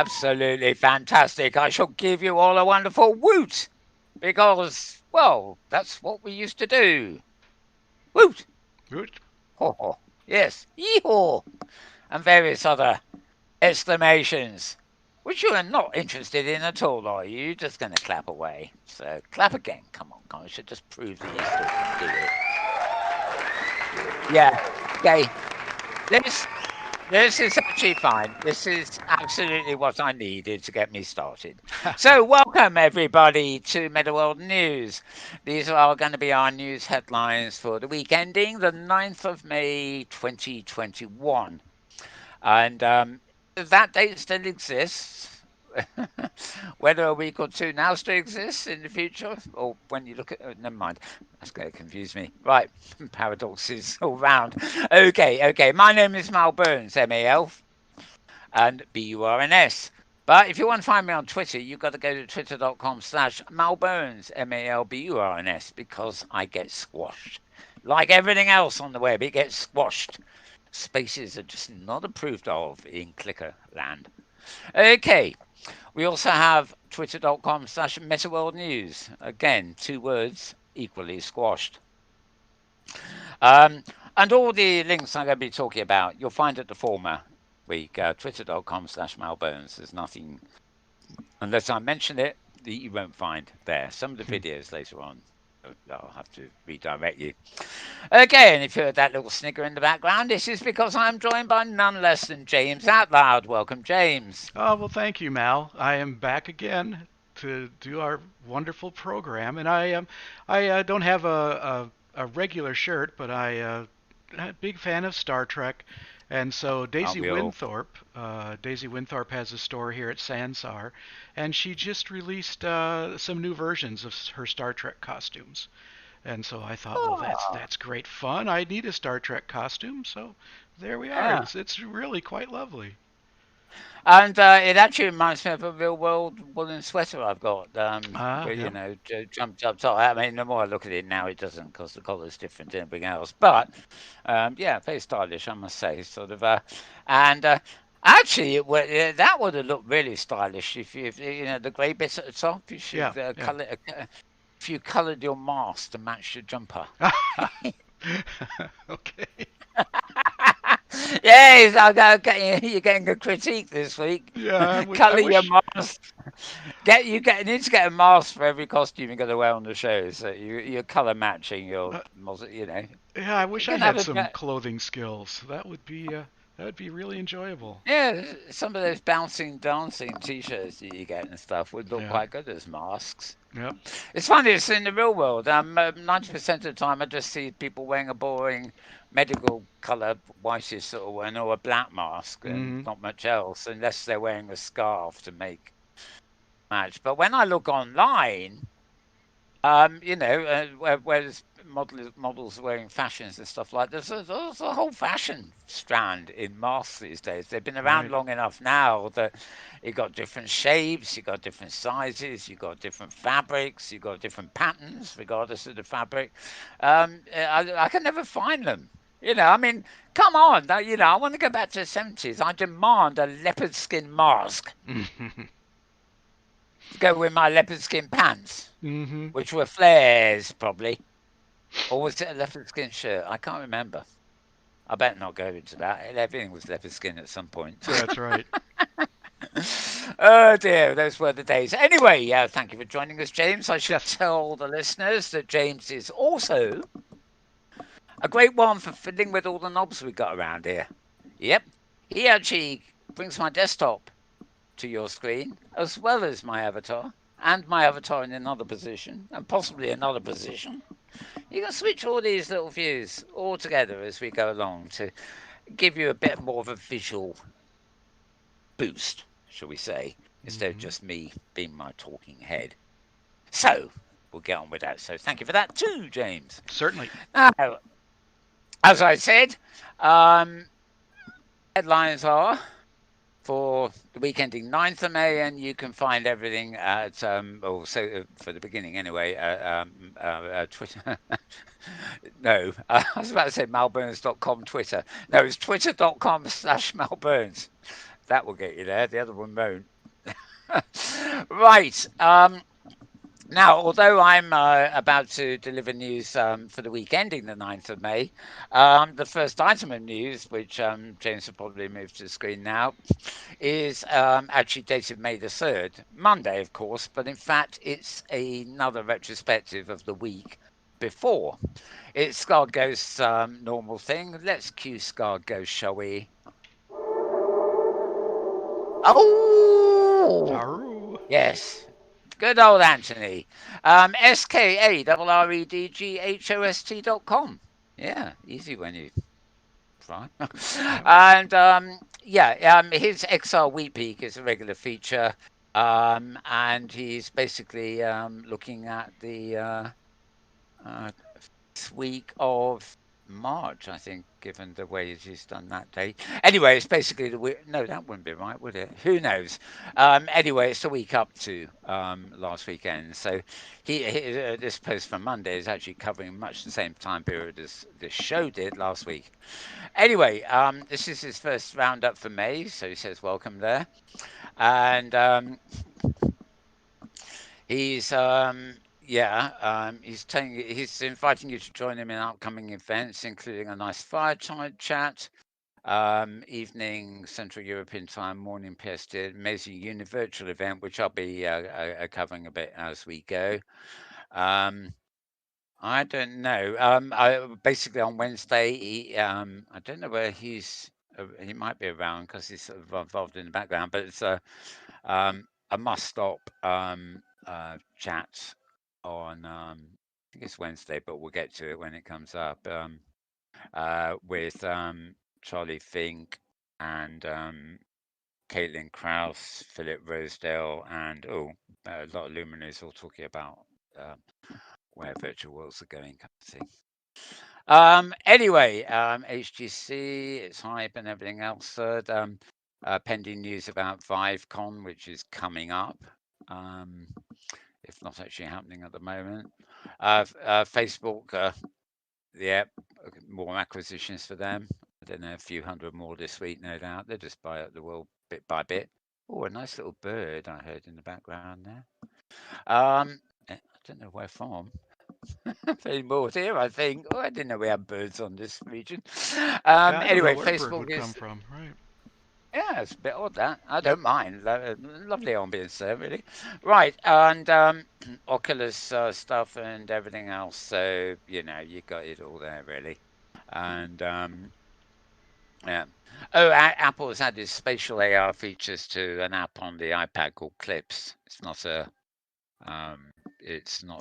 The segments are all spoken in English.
Absolutely fantastic. I shall give you all a wonderful woot because, well, that's what we used to do. Woot! Good. Ho ho. Yes. Yee-haw! And various other exclamations, which you are not interested in at all, are you? You're just going to clap away. So clap again. Come on, guys. Should just prove that you still can do it. Yeah. Okay. This this is actually fine. This is absolutely what I needed to get me started. So, welcome everybody to Metaworld News. These are going to be our news headlines for the week ending the 9th of May 2021. And that date still exists. Whether a week or two now still exists in the future, or when you look at, never mind, that's going to confuse me. Right, paradoxes all round. Okay. My name is Mal Burns, MAL, and BURNS. But if you want to find me on Twitter, you've got to go to twitter.com/Malburns, MALBURNS, because I get squashed. Like everything else on the web, it gets squashed. Spaces are just not approved of in Clicker land. Okay, we also have twitter.com/Metaworld News. Again, two words equally squashed. Um, and all the links I'm going to be talking about, you'll find at the former week, twitter.com/Malbones. There's nothing, unless I mention it, that you won't find there. Some of the videos later on, I'll have to redirect you. Okay, and if you heard that little snigger in the background, this is because I'm joined by none less than James Outloud. Welcome, James. Oh, well, thank you, Mal. I am back again to do our wonderful program, and I don't have a regular shirt, but I'm a big fan of Star Trek, and so Aren't we all? Daisy Winthorpe has a store here at Sansar, and she just released some new versions of her Star Trek costumes. And so I thought, well, Oh, that's great fun. I need a Star Trek costume, so there we are. yeah. It's really quite lovely. And it actually reminds me of a real world woolen sweater I've got. Ah, Where, yeah. jumped up top. I mean, the more I look at it now, it doesn't because the collar's different and everything else. But yeah, very stylish, I must say. Sort of, and actually, that would have looked really stylish if the grey bits at the top. You Yeah, should yeah. if you coloured your mask to match your jumper. Okay. Yes, you're getting a critique this week. Yeah, I Colour your wish. mask. You need to get a mask for every costume you're going to wear on the show, so you're colour matching your, Uh, you know. yeah, I You wish I can have had a some clothing skills. That would be really enjoyable. yeah, some of those bouncing dancing t-shirts that you get and stuff would look Yeah. quite good as masks. Yep. It's funny, it's in the real world. 90% of the time, I just see people wearing a boring medical colour whitish sort of one or a black mask and Hmm. not much else, unless they're wearing a scarf to make match. But when I look online, where there's models wearing fashions and stuff like this, there's a whole fashion strand in masks these days. They've been around Right. long enough now that you got different shapes, you got different sizes, you got different fabrics, you got different patterns, regardless of the fabric. I can never find them. I mean, come on, I want to go back to the 70s. I demand a leopard skin mask to go with my leopard skin pants, Hmm. which were flares, probably. Or was it a leopard skin shirt? I can't remember. I better not go into that. Everything was leopard skin at some point. That's right. Oh dear, those were the days. Anyway, yeah, thank you for joining us, James. I should Yes. tell the listeners that James is also a great one for fiddling with all the knobs we got around here. Yep, he actually brings my desktop to your screen as well as my avatar. And my avatar in another position, and possibly another position. You can switch all these little views all together as we go along to give you a bit more of a visual boost, shall we say, instead of Hmm. just me being my talking head. So we'll get on with that. So thank you for that too, James. Certainly. Now, as I said, um, headlines are for the week ending 9th of May, and you can find everything at, for the beginning anyway, Twitter. No, I was about to say malburns.com Twitter. No, it's twitter.com/malburns. That will get you there. The other one won't. Right. Now, although I'm about to deliver news for the week ending the 9th of May, the first item of news, which James will probably move to the screen now, is actually dated May the 3rd, Monday, of course, but in fact, it's another retrospective of the week before. It's Scar Ghost's normal thing. Let's cue Scar Ghost, shall we? Oh! Taru. Yes. Good old Anthony. SKARREDGHOST.com. Yeah, easy when you try. Yep. And yeah, his XR Wheat Peak is a regular feature. And he's basically looking at the uh, week of March, I think, given the way he's done that date. Anyway, it's basically the week. No, that wouldn't be right, would it? Who knows? Anyway, it's the week up to last weekend. So this post from Monday is actually covering much the same time period as this show did last week. Anyway, this is his first roundup for May, so he says welcome there. And he's he's inviting you to join him in upcoming events, including a nice fireside chat, evening Central European time, morning PST, amazing univirtual event, which I'll be covering a bit as we go. I don't know. Basically on Wednesday, I don't know where he might be around because he's sort of involved in the background, but it's a must stop chat on I think it's Wednesday, but we'll get to it when it comes up. With Charlie Fink and Caitlin Krauss, Philip Rosedale, and a lot of luminaries all talking about where virtual worlds are going, kind of thing. Anyway, HGC, it's hype and everything else. Third, pending news about ViveCon, which is coming up, if not actually happening at the moment. Facebook, yeah, more acquisitions for them. I don't know, a few hundred more this week, no doubt. They just buy up the world bit by bit. Oh, a nice little bird I heard in the background there. I don't know where from. Very more here, I think. Oh, I didn't know we had birds on this region. Yeah, I don't know Anyway, where a bird Facebook would come is, from. Right. yeah, it's a bit odd that. I don't mind. Lovely ambience there, really. Right, and Oculus stuff and everything else. So, you got it all there, really. And yeah. Oh, Apple has added spatial AR features to an app on the iPad called Clips. It's not, as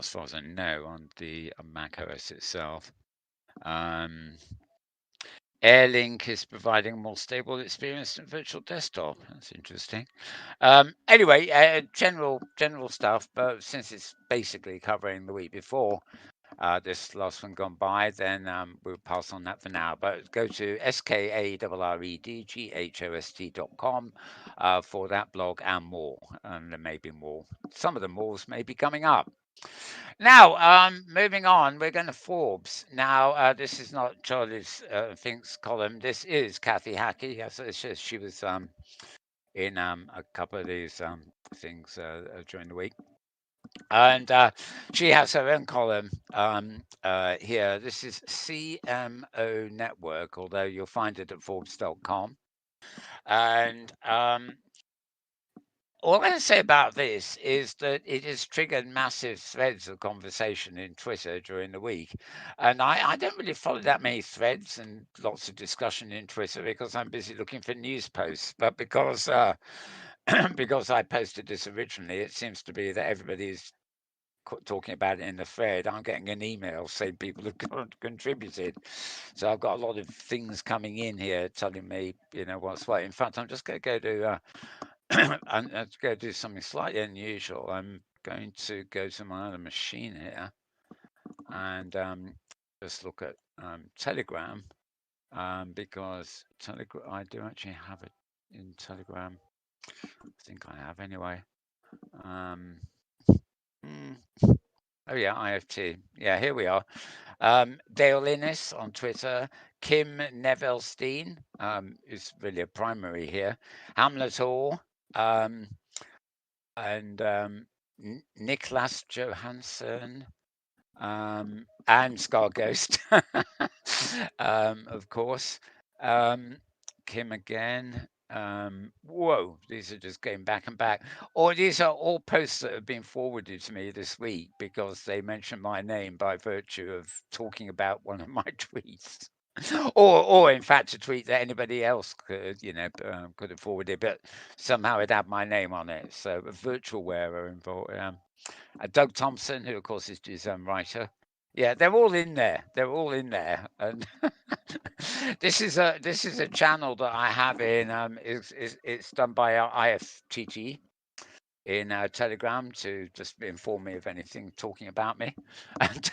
far as I know, on the Mac OS itself. Um, AirLink is providing a more stable experience than virtual desktop. That's interesting. Anyway, general stuff, but since it's basically covering the week before this last one gone by, then we'll pass on that for now. But go to SKARREDGHOST.com for that blog and more. And there may be more. Some of the more may be coming up. Now, moving on, we're going to Forbes. Now, this is not Charlie's Fink's column. This is Kathy Hackey. Yes, she was in a couple of these things during the week. And she has her own column here. This is CMO Network, although you'll find it at Forbes.com. And all I'm going to say about this is that it has triggered massive threads of conversation in Twitter during the week. And I don't really follow that many threads and lots of discussion in Twitter because I'm busy looking for news posts. But because because I posted this originally, it seems to be that everybody's talking about it in the thread. I'm getting an email saying people have contributed. So I've got a lot of things coming in here telling me, what's what. In fact, I'm just going to go to I'm going to do something slightly unusual. I'm going to go to my other machine here and just look at Telegram because I do actually have it in Telegram. I think I have anyway. Um, mm, Oh yeah, IFT. Yeah, here we are. Dale Innes on Twitter. Kim Nevillestein is really a primary here. Hamlet Hall. Um, and Niklas Johansson. And Scar Ghost, of course. Um, Kim again. Whoa, these are just going back and back. Or these are all posts that have been forwarded to me this week because they mentioned my name by virtue of talking about one of my tweets. Or in fact, a tweet that anybody else could, could have forwarded, but somehow it had my name on it. So a virtual wearer involved. Doug Thompson, who of course is his own writer. Yeah, they're all in there. They're all in there, and this is a channel that I have in. It's done by our IFTT in Telegram to just inform me of anything talking about me, and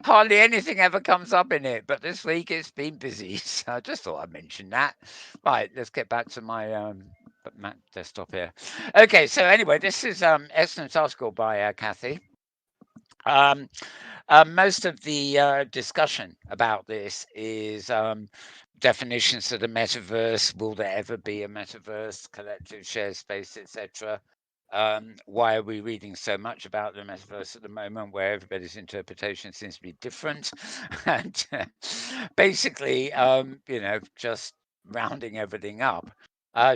hardly anything ever comes up in it. But this week it's been busy, so I just thought I'd mention that. Right, let's get back to my Mac desktop here. Okay, so anyway, this is excellent article by Kathy. Um, most of the discussion about this is definitions of the metaverse. Will there ever be a metaverse, collective share space, etc.? Why are we reading so much about the metaverse at the moment, where everybody's interpretation seems to be different? And basically, just rounding everything up.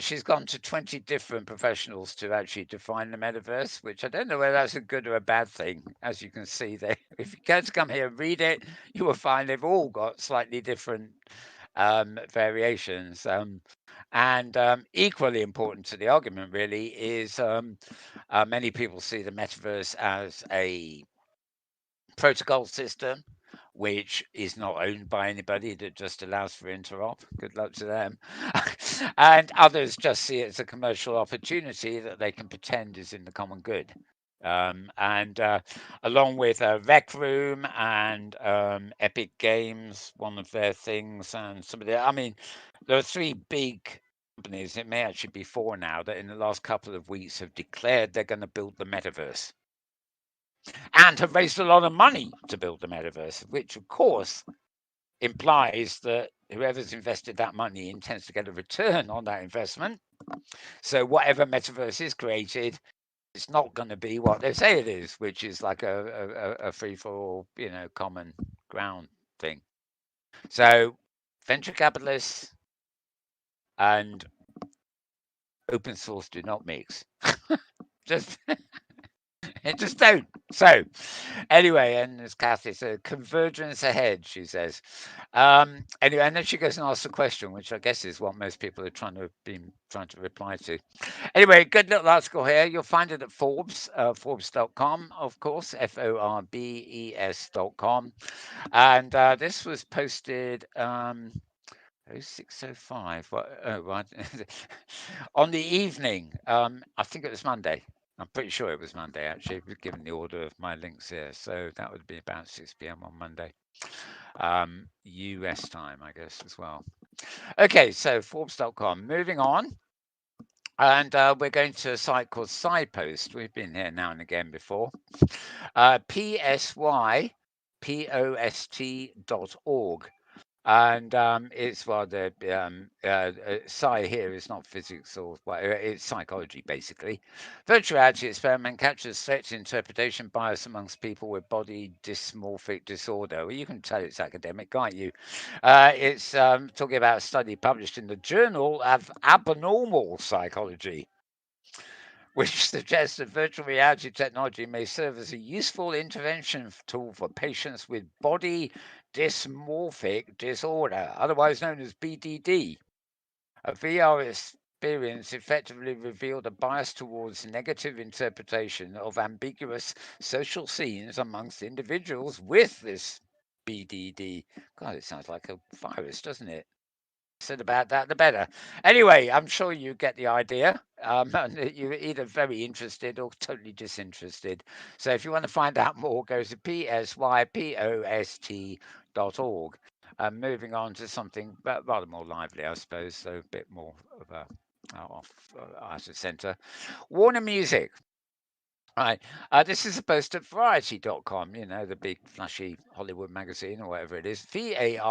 She's gone to 20 different professionals to actually define the metaverse, which I don't know whether that's a good or a bad thing. As you can see, they if you care to come here and read it, you will find they've all got slightly different variations. And equally important to the argument, really, is many people see the metaverse as a protocol system which is not owned by anybody, that just allows for interop. Good luck to them. And others just see it as a commercial opportunity that they can pretend is in the common good. And along with Rec Room and Epic Games, one of their things, and some of the, I mean, there are three big companies, it may actually be four now, that in the last couple of weeks have declared they're going to build the metaverse and have raised a lot of money to build the metaverse, which of course implies that whoever's invested that money intends to get a return on that investment. So whatever metaverse is created, it's not going to be what they say it is, which is like a free for all, common ground thing. So venture capitalists and open source do not mix. Just it just don't. So anyway, and as Kathy said, convergence ahead, she says. Anyway, and then she goes and asks a question, which I guess is what most people are trying to reply to. Anyway, good little article here. You'll find it at Forbes, Forbes.com, of course, Forbes.com. And this was posted 0605. Right. On the evening, I think it was Monday. I'm pretty sure it was Monday, actually, given the order of my links here. So that would be about 6 p.m. on Monday. US time, I guess, as well. Okay, so Forbes.com. Moving on. And we're going to a site called Sidepost. We've been here now and again before. psypost.org. And it's the psi here is not physics or it's psychology basically. Virtual reality experiment captures sex interpretation bias amongst people with body dysmorphic disorder. Well, you can tell it's academic, can't you? It's talking about a study published in the Journal of Abnormal Psychology, which suggests that virtual reality technology may serve as a useful intervention tool for patients with body dysmorphic disorder, otherwise known as BDD. A VR experience effectively revealed a bias towards negative interpretation of ambiguous social scenes amongst individuals with this BDD. God, it sounds like a virus, doesn't it? Said about that, the better. Anyway, I'm sure you get the idea. You're either very interested or totally disinterested. So if you want to find out more, go to psypost.org. Moving on to something rather more lively, I suppose, so a bit more of a off out of centre. Warner Music Right. This is a post at variety.com, you know, the big flashy Hollywood magazine or whatever it is. variety.com.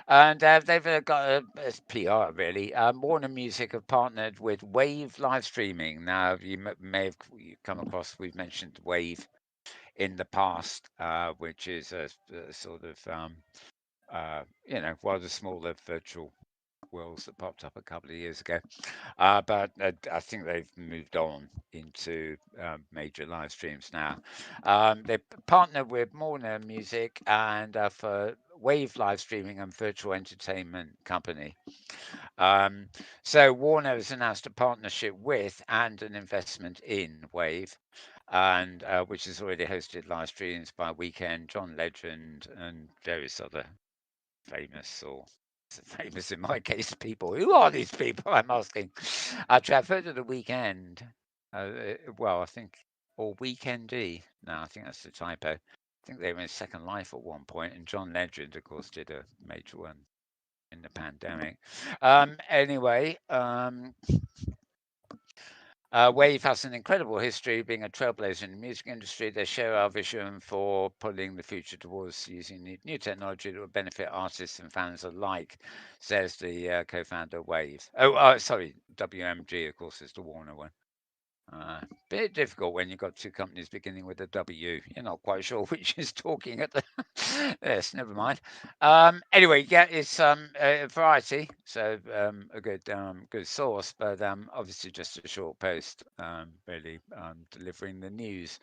And they've got it's PR really. Warner Music have partnered with Wave live streaming. Now, you may have come across, we've mentioned Wave in the past, which is a sort of, you know, one of the smaller virtual worlds that popped up a couple of years ago. But I think they've moved on into major live streams now. They partner with Warner Music and for Wave live streaming and virtual entertainment company. Um, so Warner has announced a partnership with and an investment in Wave, and which has already hosted live streams by Weekend, John Legend, and various other famous or famous in my case people. Who are these people? I'm asking. Actually, I've heard of the Weekend. Well, I think or Weekendy. No, I think that's the typo. I think they were in Second Life at one point, and John Legend, of course, did a major one in the pandemic. Anyway, Wave has an incredible history being a trailblazer in the music industry. They share our vision for pulling the future towards using new technology that will benefit artists and fans alike, says the co-founder of Wave. Sorry, WMG, of course, is the Warner one. Bit difficult when you've got two companies beginning with a W. You're not quite sure which is talking at the. Yes, never mind. Anyway, yeah, it's variety, so a good source, but obviously just a short post, really delivering the news.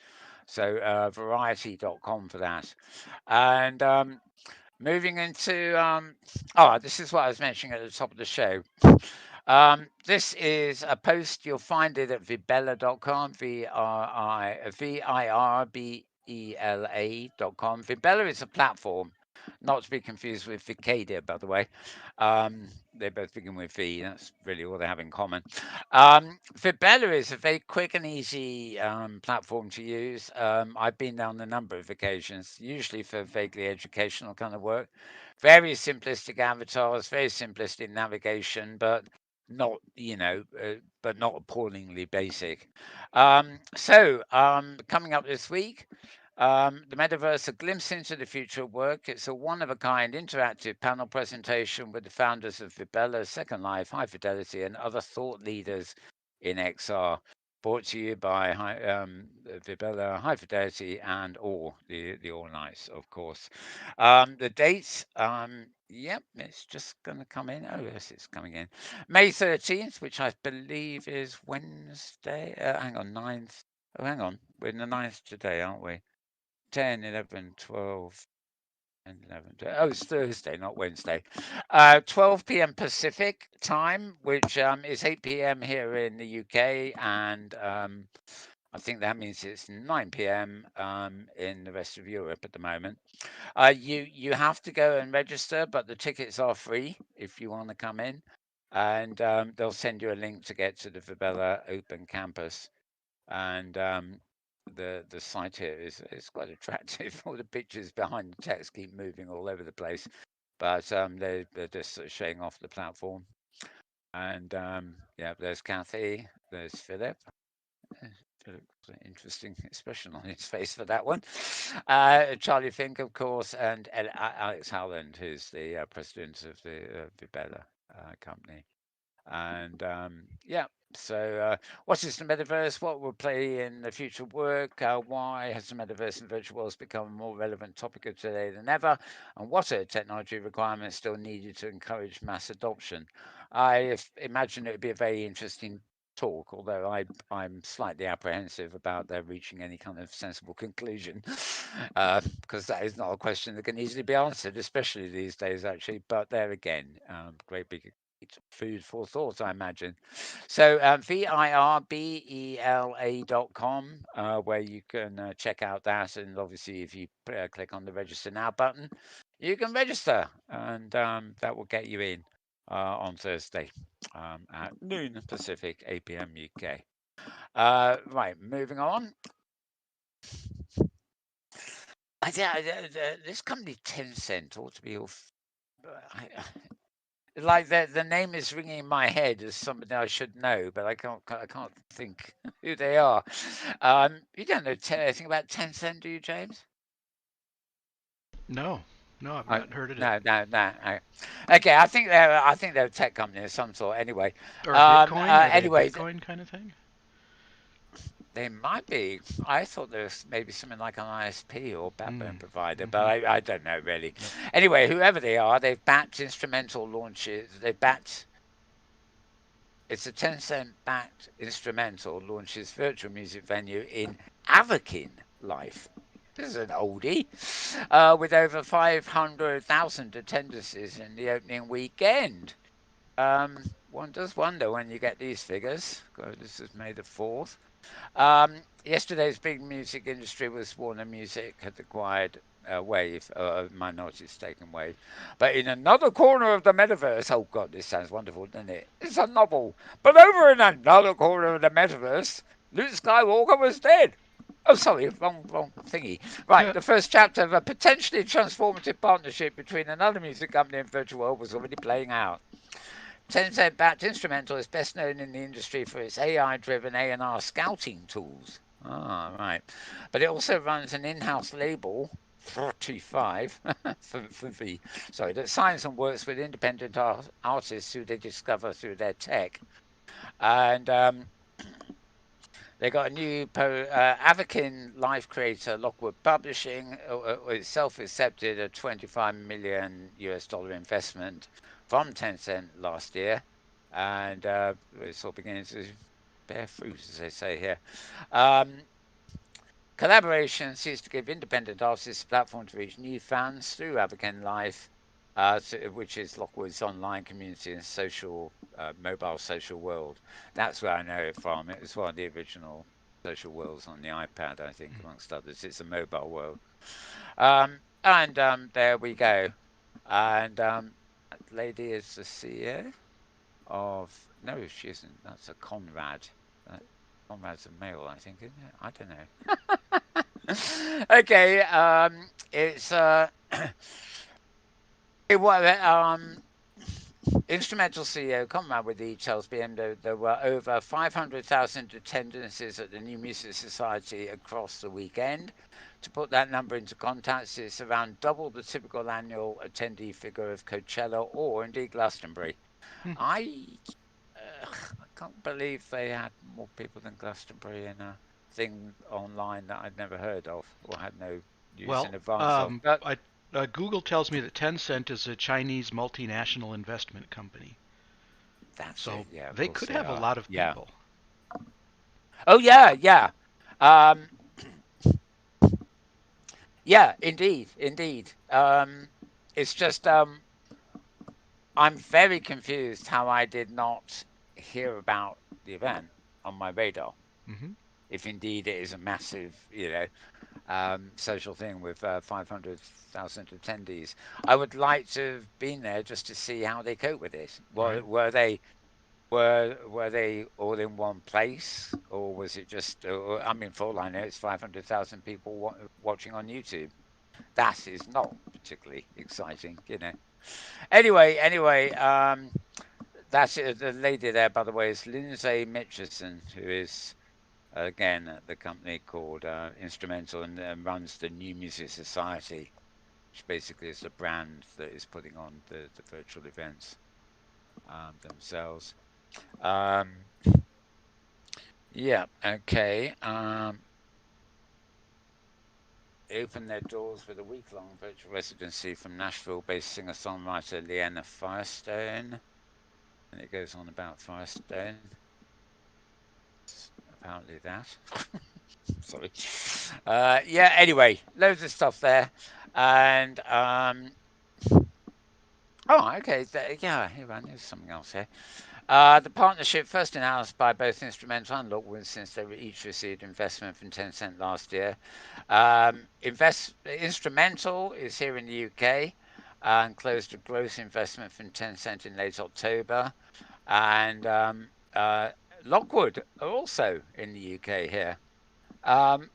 So variety.com for that, and moving into this is what I was mentioning at the top of the show. This is a post. You'll find it at vibella.com, Virbela.com. Vibella is a platform, not to be confused with Vicadia, by the way. They both begin with V. That's really all they have in common. Vibella is a very quick and easy platform to use. I've been there on a number of occasions, usually for vaguely educational kind of work. Very simplistic avatars, very simplistic navigation, but not but not appallingly basic. Coming up this week, the metaverse, a glimpse into the future of work. It's a one-of-a-kind interactive panel presentation with the founders of Vibella, Second Life, High Fidelity, and other thought leaders in XR. Brought to you by Vibella, High Fidelity, and all the All Nights, of course. The dates, yep, it's just going to come in. Oh, yes, it's coming in. May 13th, which I believe is Wednesday. Hang on, 9th. Oh, hang on. We're in the 9th today, aren't we? 10, 11, 12, and 11. Oh, it's Thursday, not Wednesday. 12 p.m. Pacific time, which is 8 p.m. here in the UK, and I think that means it's 9 p.m. In the rest of Europe at the moment. You have to go and register, but the tickets are free if you want to come in, and they'll send you a link to get to the Vibella Open Campus. And the site here is quite attractive. All the pictures behind the text keep moving all over the place, but they're just sort of showing off the platform. And yeah, there's Kathy, there's Philip. Philip's an interesting expression on his face for that one. Charlie Fink, of course, and Alex Howland, who's the president of the Vibella company. And yeah, so what is the metaverse? What will play in the future work? Why has the metaverse and virtual worlds become a more relevant topic of today than ever? And what are technology requirements still needed to encourage mass adoption? I imagine it would be a very interesting talk, although I'm slightly apprehensive about their reaching any kind of sensible conclusion, because that is not a question that can easily be answered, especially these days, actually. But there again, great big food for thought, I imagine. So virbela.com, where you can check out that, and obviously if you click on the register now button, you can register, and that will get you in on Thursday at noon Pacific, 8 p.m. UK. Right, moving on. This company Tencent ought to be Like the name is ringing in my head as somebody I should know, but I can't think who they are. You don't know anything about Tencent, do you, James? No, no, I've I, not heard of it. no, no, no, no. Okay, I think they're a tech company of some sort. Anyway, Or Bitcoin? Are they a anyway, Bitcoin kind of thing? they might be. I thought there was maybe something like an ISP or backbone Mm. provider, but Mm-hmm. I don't know really. Yep. Anyway, whoever they are, they've backed instrumental launches. They've backed. It's a Tencent backed instrumental launches virtual music venue in Avakin Life. This is an oldie, with over 500,000 attendances in the opening weekend. One does wonder when you get these figures. God, this is May the 4th. Yesterday's big music industry was Warner Music had acquired Wave, a minority stake in Wave. But in another corner of the metaverse, oh God, this sounds wonderful, doesn't it? It's a novel. But over in another corner of the metaverse, Luke Skywalker was dead. Oh, sorry, wrong thingy. Right, the first chapter of a potentially transformative partnership between another music company and virtual world was already playing out. Tencent backed Instrumental is best known in the industry for its AI driven A&R scouting tools. Ah, right. But it also runs an in house label, 45, for the, sorry, that signs and works with independent artists who they discover through their tech. And they got a new Avakin live creator, Lockwood Publishing, itself accepted a 25 million US dollar investment from Tencent last year, and it's all beginning to bear fruit, as they say here. Um, Collaboration seeks to give independent artists a platform to reach new fans through Avakin Live, which is Lockwood's online community and social mobile social world. That's where I know it from. It was one of the original social worlds on the iPad, I think, amongst others. It's a mobile world. And there we go. And that lady is the CEO of. No, she isn't. That's a Conrad. Uh, Conrad's a male, I think, isn't it? I don't know. Okay, it's it was instrumental CEO Conrad with the details being there were over 500,000 attendances at the New Music Society across the weekend. To put that number into context, it's around double the typical annual attendee figure of Coachella or indeed Glastonbury. Hmm. I I can't believe they had more people than Glastonbury in a thing online that I'd never heard of or had no use in Well, advance of. But Google tells me that Tencent is a Chinese multinational investment company, that's it. so Yeah, of they course could they have a are. lot of Yeah. people. Oh yeah, yeah. Um, yeah, indeed, indeed. It's just I'm very confused how I did not hear about the event on my radar. Hmm. If indeed it is a massive, social thing with 500,000 attendees. I would like to have been there just to see how they cope with it. Right. Were they all in one place, or was it just? I mean, for all I know, it's 500,000 people watching on YouTube. That is not particularly exciting. Anyway, that's it. The lady there, by the way, is Lindsay Mitchison, who is again at the company called Instrumental and runs the New Music Society, which basically is the brand that is putting on the virtual events themselves. Um, yeah, okay. They opened their doors with a week-long virtual residency from Nashville-based singer-songwriter Leanna Firestone, and it goes on about Firestone. Apparently that. Sorry. Yeah. Anyway, loads of stuff there, and oh, okay. Yeah, here, man. There's something else here. The partnership, first announced by both Instrumental and Lockwood since they each received investment from Tencent last year. Instrumental is here in the UK and closed a gross investment from Tencent in late October. And Lockwood are also in the UK here,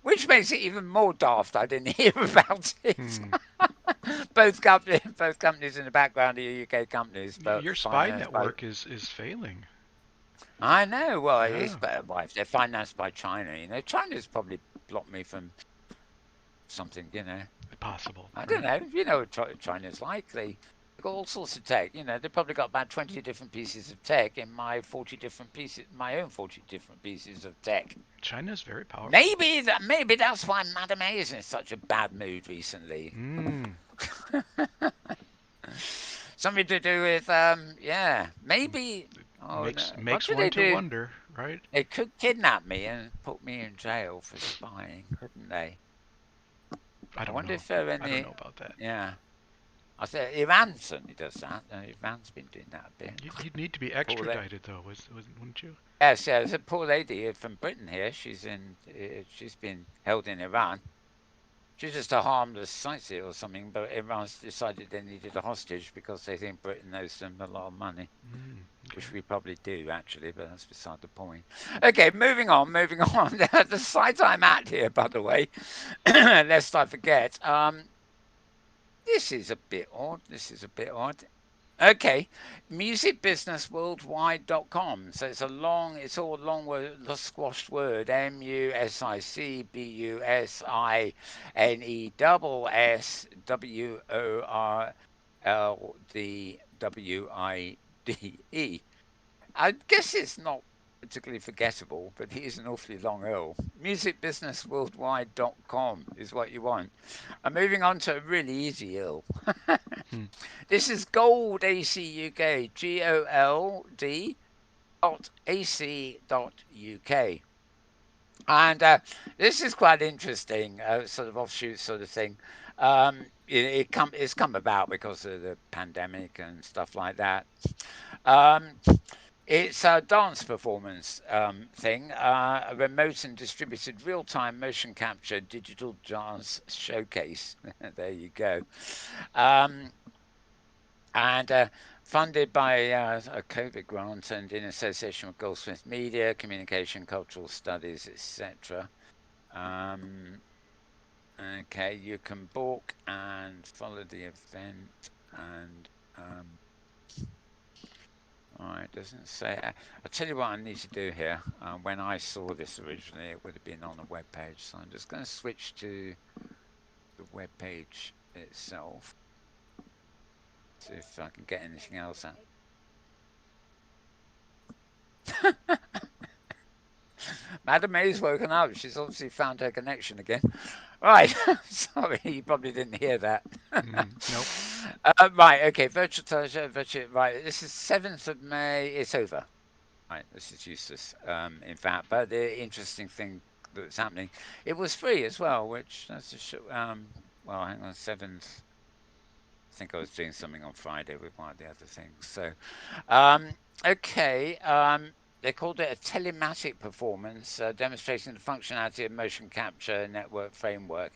which makes it even more daft I didn't hear about it. Hmm. both companies in the background are UK companies, but Your spy financed by. network is failing. I know. Well, it's Yeah, better. Well, if they're financed by China, China's probably blocked me from something. possible, I don't right? know. You know what China's like. They've got all sorts of tech. They've probably got about 20 different pieces of tech in my own 40 different pieces of tech. China's very powerful. Maybe that's why Madame A is in such a bad mood recently. Mm. Something to do with yeah, maybe. Oh no, what Makes do one they to do? wonder, right? They could kidnap me and put me in jail for spying, couldn't they? I I don't wonder know. if there are I don't know any. about that. Yeah, I say Iran certainly does that. Iran's been doing that a bit. You'd need to be Poor la- extradited though, wouldn't you? Yes, yeah, there's a poor lady from Britain here. She's been held in Iran. She's just a harmless sightseer or something, but Iran's decided they needed a hostage because they think Britain owes them a lot of money, Mm, which okay. we probably do actually, but that's beside the point. Okay, moving on, moving on. The site I'm at here, by the way, lest I forget. This is a bit odd. This is a bit odd. Okay, musicbusinessworldwide.com. So it's all long word, the squashed word. MusicBusinessWorldWide. I guess it's not particularly forgettable, but it is an awfully long L. Musicbusinessworldwide.com is what you want. I'm moving on to a really easy L. Hmm. This is Gold ACUK, GOLD dot AC dot UK. And this is quite interesting, sort of offshoot sort of thing. It's come about because of the pandemic and stuff like that. Um, it's a dance performance thing, a remote and distributed real time motion capture digital dance showcase. There you go. Um, and funded by a COVID grant and in association with Goldsmith Media, Communication, Cultural Studies, etc. Um, okay, you can book and follow the event and. All right, doesn't say. I'll tell you what I need to do here. When I saw this originally, it would have been on a web page. So I'm just going to switch to the web page itself. See if I can get anything else out. Madam May's woken up. She's obviously found her connection again. Right. Sorry, you probably didn't hear that. Nope. Right. Okay. Virtual pleasure. Virtual. Right. This is 7th of May. It's over. Right. This is useless. In fact, but the interesting thing that's happening, it was free as well, which that's a well, hang on, 7th. I think I was doing something on Friday with one of the other things. So, um, okay. They called it a telematic performance, demonstrating the functionality of motion capture network framework,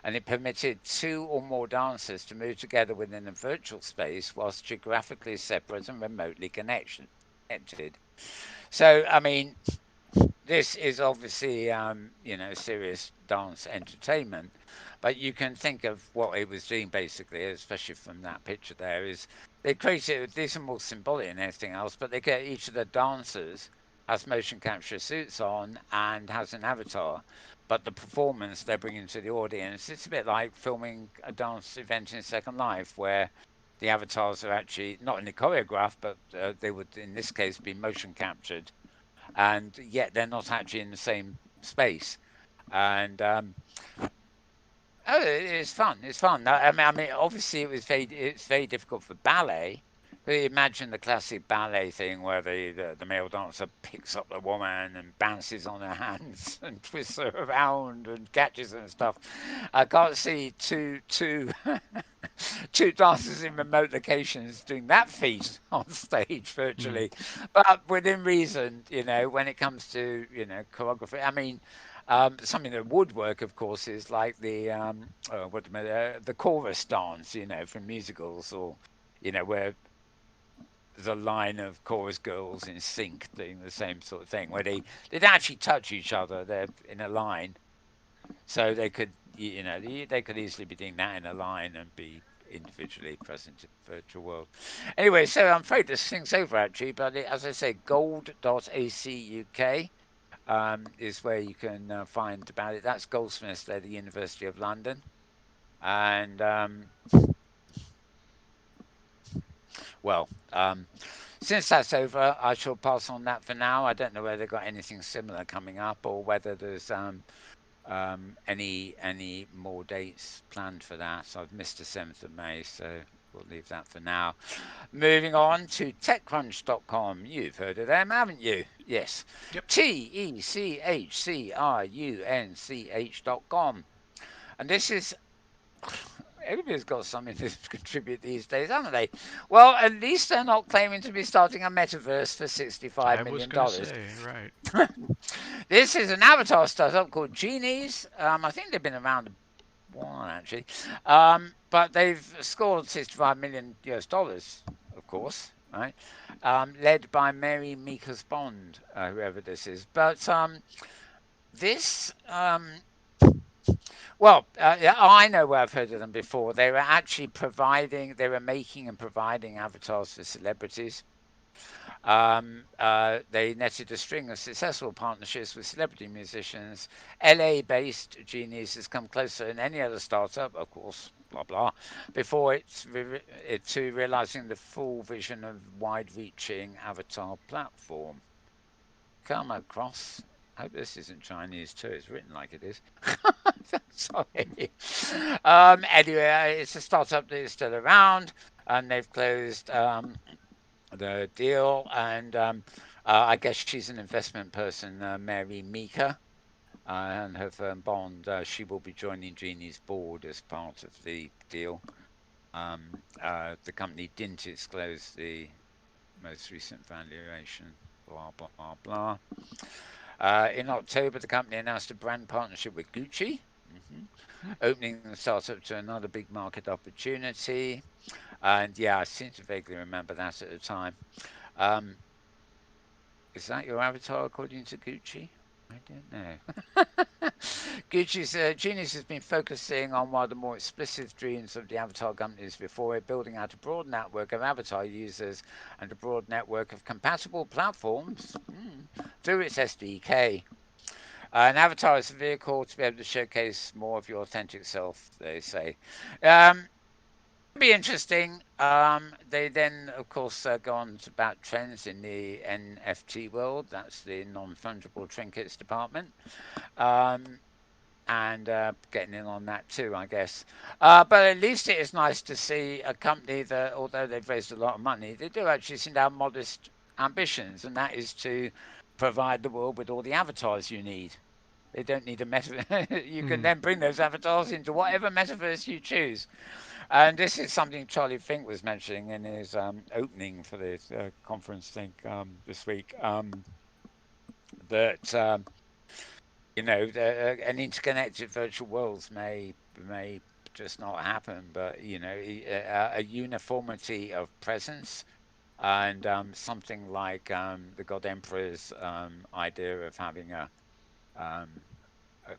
and it permitted two or more dancers to move together within a virtual space whilst geographically separate and remotely connected. So, I mean, this is obviously, serious dance entertainment, but you can think of what it was doing basically, especially from that picture there, is they created, these are more symbolic than anything else, but they get each of the dancers has motion capture suits on and has an avatar. But the performance they're bringing to the audience, it's a bit like filming a dance event in Second Life, where the avatars are actually not only choreographed, but they would, in this case, be motion captured and yet they're not actually in the same space. And oh, it's fun. It's fun. I mean, obviously, it's very difficult for ballet. But imagine the classic ballet thing where the male dancer picks up the woman and bounces on her hands and twists her around and catches her and stuff. I can't see two dancers in remote locations doing that feat on stage Hmm. virtually, but within reason. When it comes to choreography, I mean, something that would work, of course, is like the chorus dance, from musicals, or where there's a line of chorus girls in sync doing the same sort of thing, where they'd actually touch each other. They're in a line, so they could they could easily be doing that in a line and be individually present in the virtual world. Anyway, so I'm afraid this thing's over actually, but as I say, gold.ac.uk is where you can find about it. That's Goldsmiths, they're the University of London. And, well, since that's over, I shall pass on that for now. I don't know whether they've got anything similar coming up or whether there's any more dates planned for that. So I've missed the 7th of May, so we'll leave that for now. Moving on to techcrunch.com. You've heard of them, haven't you? Yes. Yep. techcrunch.com. And this is everybody's got something to contribute these days, haven't they? Well, at least they're not claiming to be starting a metaverse for $65 I was million. going to say, right. This is an avatar startup called Genies. I think they've been around a while, actually. But they've scored $65 million US dollars, of course, right? Led by Mary Meekers Bond, whoever this is. But this well, yeah, I know where I've heard of them before. They were actually making and providing avatars for celebrities. They netted a string of successful partnerships with celebrity musicians. LA-based Genius has come closer than any other startup, of course, blah blah, before to realizing the full vision of wide-reaching avatar platform. Come across. I hope this isn't Chinese too. It's written like it is. Sorry. Anyway, it's a startup that is still around, and they've closed the deal. And I guess she's an investment person, Mary Meeker, and her firm Bond. She will be joining Genie's board as part of the deal. The company didn't disclose the most recent valuation. Blah blah blah. In October, the company announced a brand partnership with Gucci, opening the startup to another big market opportunity. And yeah, I seem to vaguely remember that at the time. Is that your avatar according to Gucci? I don't know. Gucci's Genius has been focusing on one of the more explicit dreams of the avatar companies before it, building out a broad network of avatar users and a broad network of compatible platforms through its SDK. An avatar is a vehicle to be able to showcase more of your authentic self, they say. Be interesting. They then, of course, go on about trends in the NFT world. That's the non-fungible trinkets department. And getting in on that too, I guess. But at least it is nice to see a company that, although they've raised a lot of money, they do actually seem to have modest ambitions, and that is to provide the world with all the avatars you need. They don't need a metaverse. You can then bring those avatars into whatever metaverse you choose. And this is something Charlie Fink was mentioning in his opening for this conference thing this week. That an interconnected virtual worlds may just not happen, but a uniformity of presence and something like the God Emperor's idea of having um, an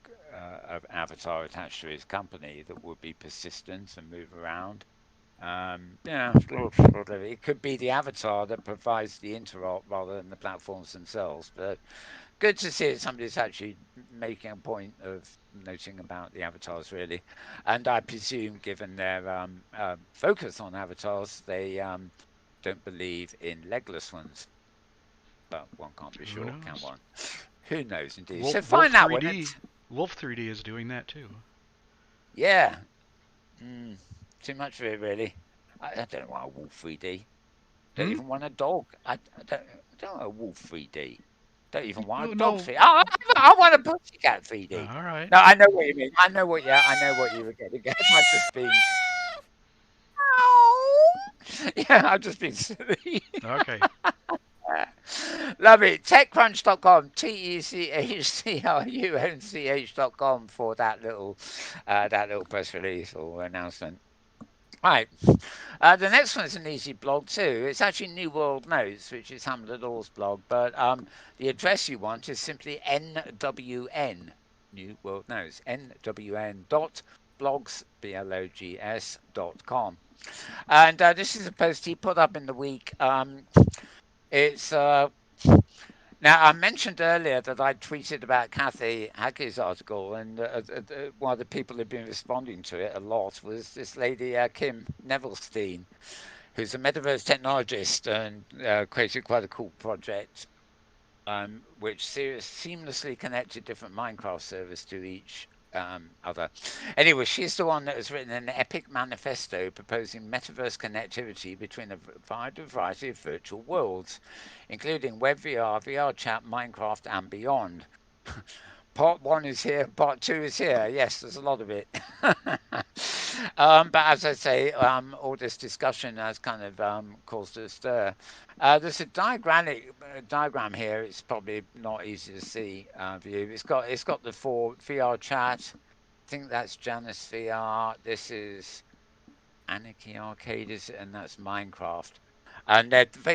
avatar attached to his company that would be persistent and move around. It could be the avatar that provides the interop rather than the platforms themselves. But good to see that somebody's actually making a point of noting about the avatars, really. And I presume, given their focus on avatars, they don't believe in legless ones. But one can't be Who sure, can knows? one? Who knows, indeed. Wolf, So Wolf find that one. 3D. Wolf 3D is doing that too. Yeah. Too much for it, really. I don't want a wolf 3D. Don't even want a dog. I don't want a wolf 3D. Don't even want a dog No. 3D. I want a pussycat 3D. All right. No, I know what you mean. I know what you were getting at. I've just been. Yeah, I've just been silly. Okay. Love it. TechCrunch.com, TechCrunch.com for that little press release or announcement. Right. The next one is an easy blog too. It's actually New World Notes, which is Hamlet All's blog, but the address you want is simply NWN, New World Knows, nwn.blogs.com. And this is a post he put up in the week. It's Now, I mentioned earlier that I tweeted about Kathy Hackey's article, and one of the people who've been responding to it a lot was this lady, Kim Nevillestein, who's a metaverse technologist and created quite a cool project, which seamlessly connected different Minecraft servers to each other. Anyway, she's the one that has written an epic manifesto proposing metaverse connectivity between a wide variety of virtual worlds, including web VR, VR chat, Minecraft, and beyond. Part one is here, part two is here. Yes, there's a lot of it. But as I say, all this discussion has kind of caused a stir. There's a diagram here. It's probably not easy to see for you. It's got the four VR chat. I think that's Janus VR. This is Anarchy Arcade, and that's Minecraft. And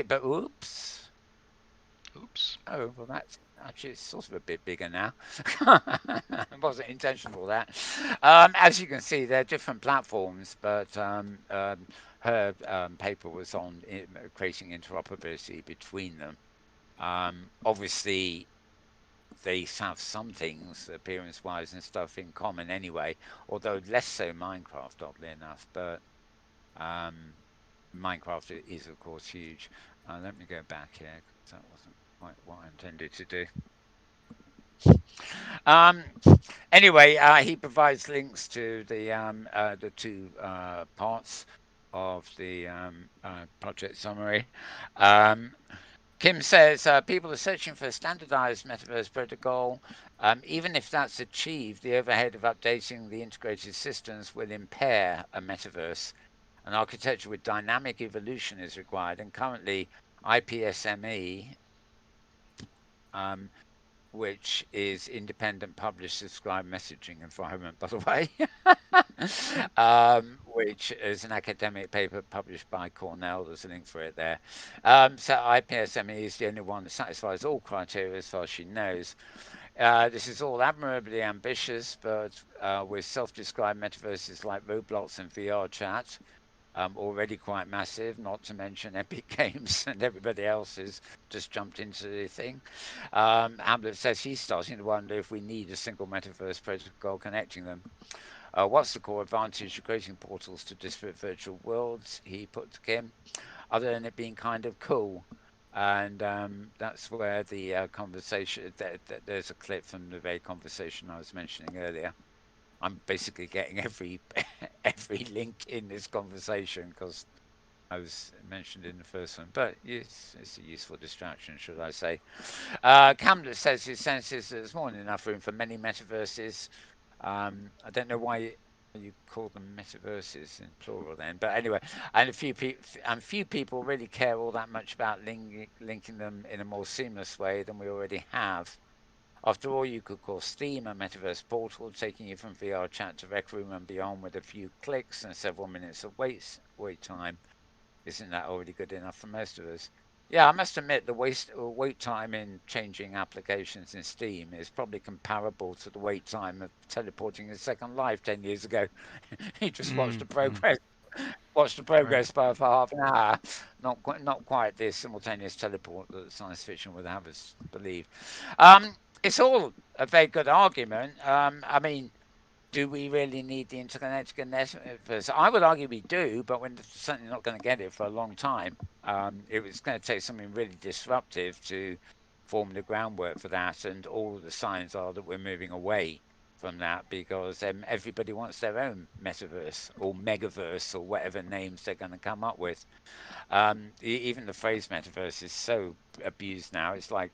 but oops. Oops. Oh, well, that's actually it's sort of a bit bigger now. It wasn't intentional that. As you can see, they're different platforms, but her paper was on creating interoperability between them. Obviously, they have some things, appearance-wise and stuff, in common anyway, although less so Minecraft, oddly enough. But Minecraft is, of course, huge. Let me go back here, because that wasn't quite what I intended to do. Um, anyway, he provides links to the two parts of the project summary. Um, Kim says people are searching for a standardized metaverse protocol. Even if that's achieved, the overhead of updating the integrated systems will impair a metaverse. An architecture with dynamic evolution is required, and currently IPSME, which is independent published subscribed messaging environment, by the way, which is an academic paper published by Cornell. There's a link for it there. So IPSME is the only one that satisfies all criteria as far as she knows. This is all admirably ambitious, but with self-described metaverses like Roblox and VR chat, already quite massive, not to mention Epic Games and everybody else has just jumped into the thing. Hamlet says he's starting to wonder if we need a single metaverse protocol connecting them. What's the core advantage of creating portals to disparate virtual worlds? He put to Kim, other than it being kind of cool. And that's where the conversation, there's a clip from the very conversation I was mentioning earlier. I'm basically getting every every link in this conversation because I was mentioned in the first one, but it's a useful distraction, should I say. Camlet says his sense is there's more than enough room for many metaverses. I don't know why you call them metaverses in plural then, but anyway, and few people really care all that much about linking them in a more seamless way than we already have. After all, you could call Steam a metaverse portal, taking you from VR chat to Rec Room and beyond with a few clicks and several minutes of wait time. Isn't that already good enough for most of us? Yeah, I must admit the wait time in changing applications in Steam is probably comparable to the wait time of teleporting in Second Life 10 years ago. You just Mm-hmm. watch the Right. progress bar for half an hour. Not quite the simultaneous teleport that science fiction would have us believe. It's all a very good argument. I mean, do we really need the interconnectedness? I would argue we do, but we're certainly not going to get it for a long time. It was going to take something really disruptive to form the groundwork for that, and all the signs are that we're moving away from that because everybody wants their own metaverse or megaverse or whatever names they're going to come up with. Even the phrase metaverse is so abused now. It's like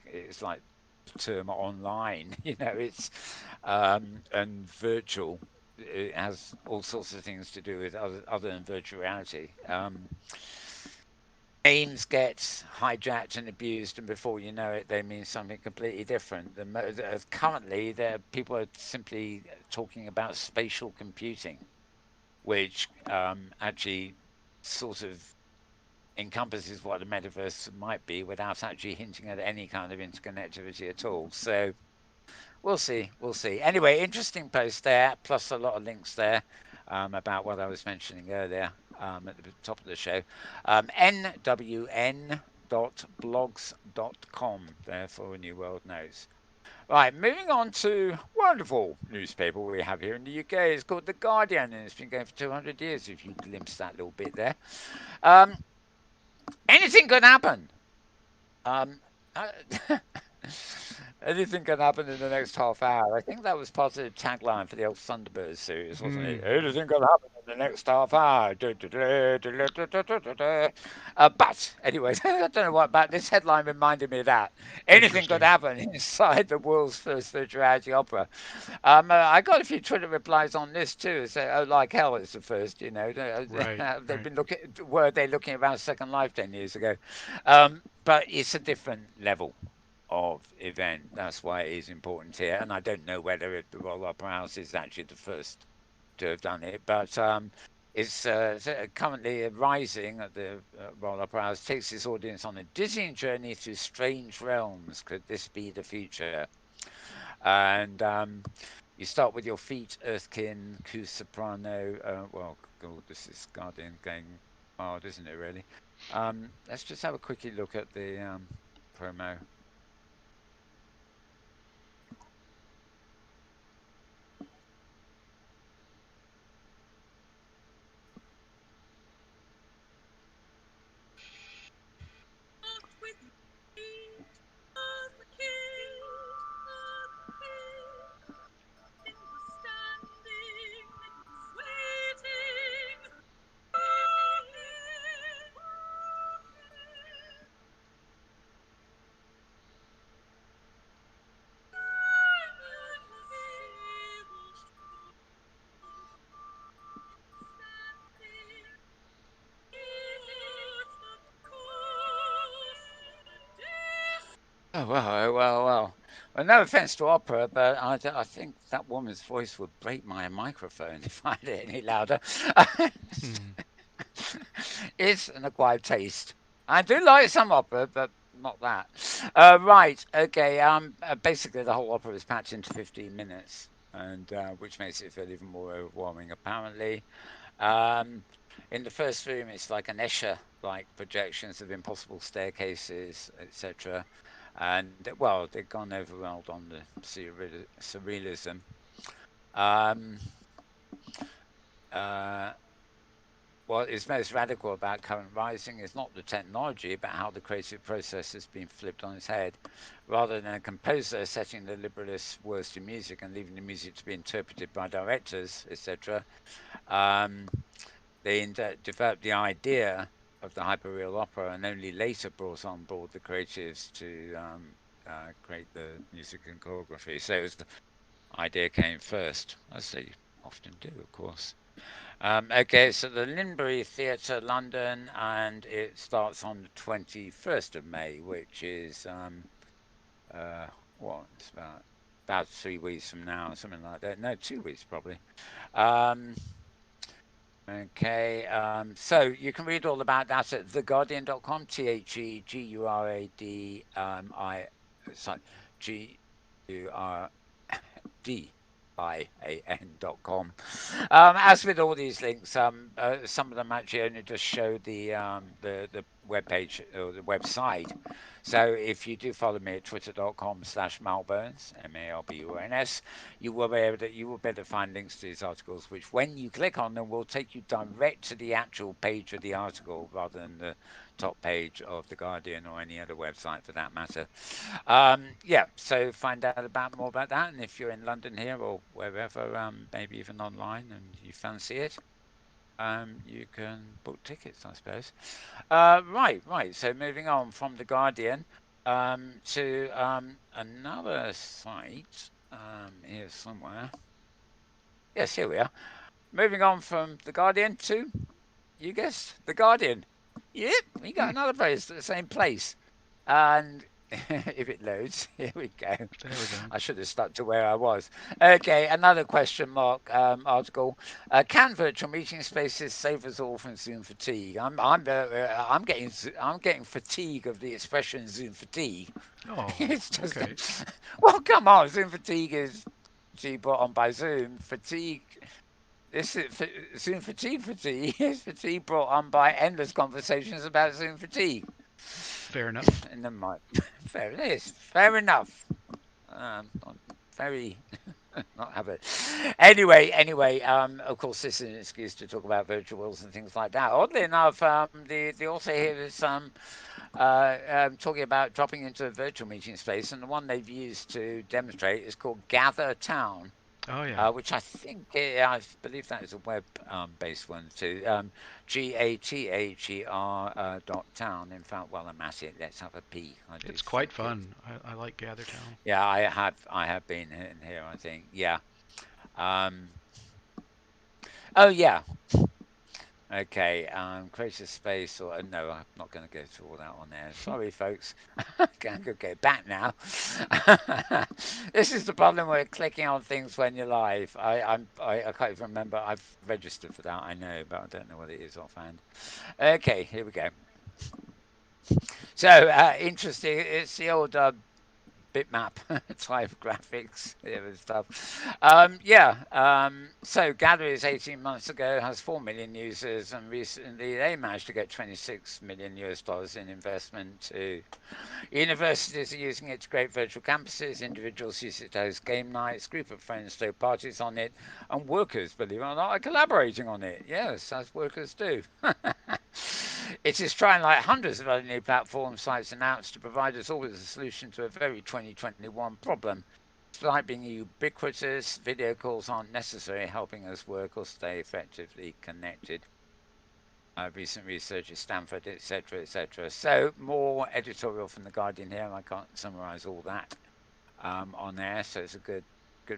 the term online. It's and virtual. It has all sorts of things to do with other than virtual reality. Names get hijacked and abused, and before you know it, they mean something completely different. Currently, people are simply talking about spatial computing, which actually sort of encompasses what a metaverse might be without actually hinting at any kind of interconnectivity at all. So we'll see. We'll see. Anyway, interesting post there, plus a lot of links there about what I was mentioning earlier at the top of the show. nwn.blogs.com there for New World Knows. Right, moving on to wonderful newspaper we have here in the UK. It's called The Guardian, and it's been going for 200 years, if you glimpse that little bit there. Um, anything could happen. Um, uh, anything can happen in the next half hour. I think that was part of the tagline for the old Thunderbirds series, wasn't it? Hmm. Anything can happen in the next half hour. But anyway, I don't know what, but this headline reminded me of that. Anything could Interesting. happen inside the world's first virtual reality opera. I got a few Twitter replies on this too. Say, oh, like hell, it's the first. Right. They've Right. been looking. Were they looking around Second Life 10 years ago? But it's a different level of event. That's why it is important here. And I don't know whether the Royal Opera House is actually the first to have done it, but it's currently rising at the Royal Opera House. Takes its audience on a dizzying journey through strange realms. Could this be the future? And you start with your feet, Earthkin, Coup Soprano. Well, God, this is Guardian going hard, isn't it, really? Let's just have a quickie look at the promo. Oh, well, well. Well, no offense to opera, but I think that woman's voice would break my microphone if I had it any louder. Hmm. It's an acquired taste. I do like some opera, but not that. Right, okay. Basically, the whole opera is packed into 15 minutes, and which makes it feel even more overwhelming, apparently. Um, in the first room, it's like an Escher like projections of impossible staircases, etc. And well, they've gone overwhelmed on the surrealism. Um, uh, what is most radical about current rising is not the technology, but how the creative process has been flipped on its head. Rather than a composer setting the liberalist words to music and leaving the music to be interpreted by directors, etc., um, they developed the idea of the hyperreal opera and only later brought on board the creatives to create the music and choreography. So it was the idea came first, as they often do, of course. Okay, so the Linbury Theatre, London, and it starts on the 21st of May, which is uh, what? It's about 3 weeks from now, something like that. No, 2 weeks probably. Um, Okay, so you can read all about that at theguardian.com, sorry, GURDIAN.com. As with all these links, some of them actually only just show the web page or the website. So if you do follow me at twitter.com/malbones, MALBUNS, you will be able to find links to these articles, which when you click on them will take you direct to the actual page of the article rather than the top page of the Guardian or any other website for that matter. Yeah, so find out about more about that, and if you're in London here or wherever, maybe even online, and you fancy it, you can book tickets, I suppose. Right. So moving on from the Guardian to another site here somewhere. Yes, here we are. Moving on from the Guardian to, you guessed, the Guardian. Yep, we got Hmm. another place at the same place, and if it loads. Here we go. There we go. I should have stuck to where I was. Okay, another question mark article. Can virtual meeting spaces save us all from Zoom fatigue? I'm getting fatigue of the expression Zoom fatigue. Oh, It's just okay. well, come on, Zoom fatigue is fatigue brought on by Zoom. Fatigue. This is Zoom fatigue is fatigue brought on by endless conversations about Zoom fatigue. Fair enough. Never mind. Fair it is. Fair enough. I'm very not have it. Anyway, of course, this is an excuse to talk about virtual worlds and things like that. Oddly enough, the author here is talking about dropping into a virtual meeting space, and the one they've used to demonstrate is called Gather Town. Oh yeah. Which I think I believe that is a web-based one too. GATHER dot town. In fact, while I'm at it, let's have a peek. I do It's quite think it. fun. I like Gathertown. Yeah, I have been in here. I think. Yeah. Um. Oh yeah. Okay. Create a space or no, I'm not going to go through all that on there. Sorry, folks. Going to go back now. This is the problem with clicking on things when you're live. I can't even remember. I've registered for that. I know, but I don't know what it is offhand. Okay, here we go. So interesting. It's the old bitmap type graphics here and stuff. So Gather is 18 months ago, has 4 million users, and recently they managed to get 26 million US dollars in investment to universities are using it to create virtual campuses, individuals use it to host game nights, group of friends throw parties on it, and workers, believe it or not, are collaborating on it. Yes, as workers do. It is trying, like hundreds of other new platform sites announced, to provide us all with a solution to a very 2021 problem. Despite being ubiquitous, video calls aren't necessary helping us work or stay effectively connected. Recent research at Stanford, etc., etc. So more editorial from the Guardian here. I can't summarise all that on there, so it's a good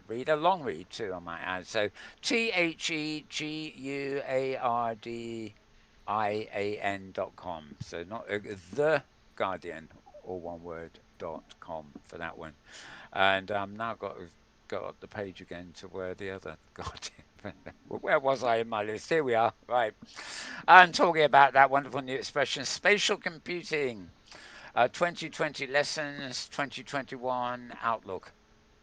read, a long read too, I might add. So TheGuardian.com. So not the Guardian, all one word .com for that one. And now got up the page again to where the other Guardian. Where was I in my list? Here we are. Right. I'm talking about that wonderful new expression, spatial computing. 2020 lessons, 2021 outlook,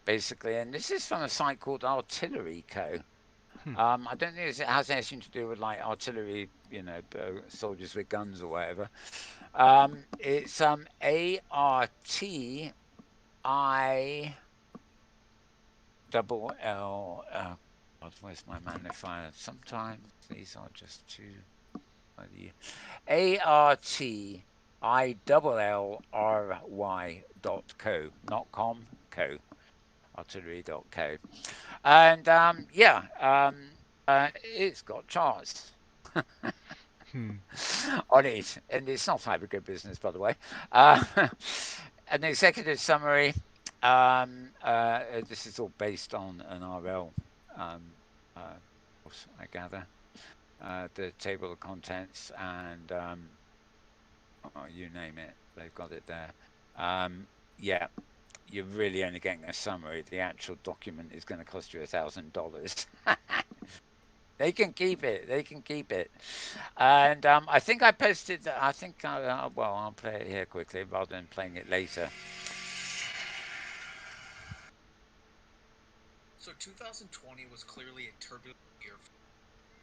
basically. And this is from a site called Artillery Co. Hmm. I don't think it has anything to do with like artillery, soldiers with guns or whatever. It's ARTI double L. God, where's my magnifier? Sometimes these are just too. ARTILLRY not com, co, artillery.co. And it's got charts Hmm. on it, and it's not type of good business, by the way. Uh, an executive summary. This is all based on an RL, I gather. The table of contents and oh, you name it, they've got it there. Yeah, you're really only getting a summary. The actual document is going to cost you $1,000. They can keep it. They can keep it. And I think I posted. I think. Well, I'll play it here quickly rather than playing it later. So 2020 was clearly a turbulent year,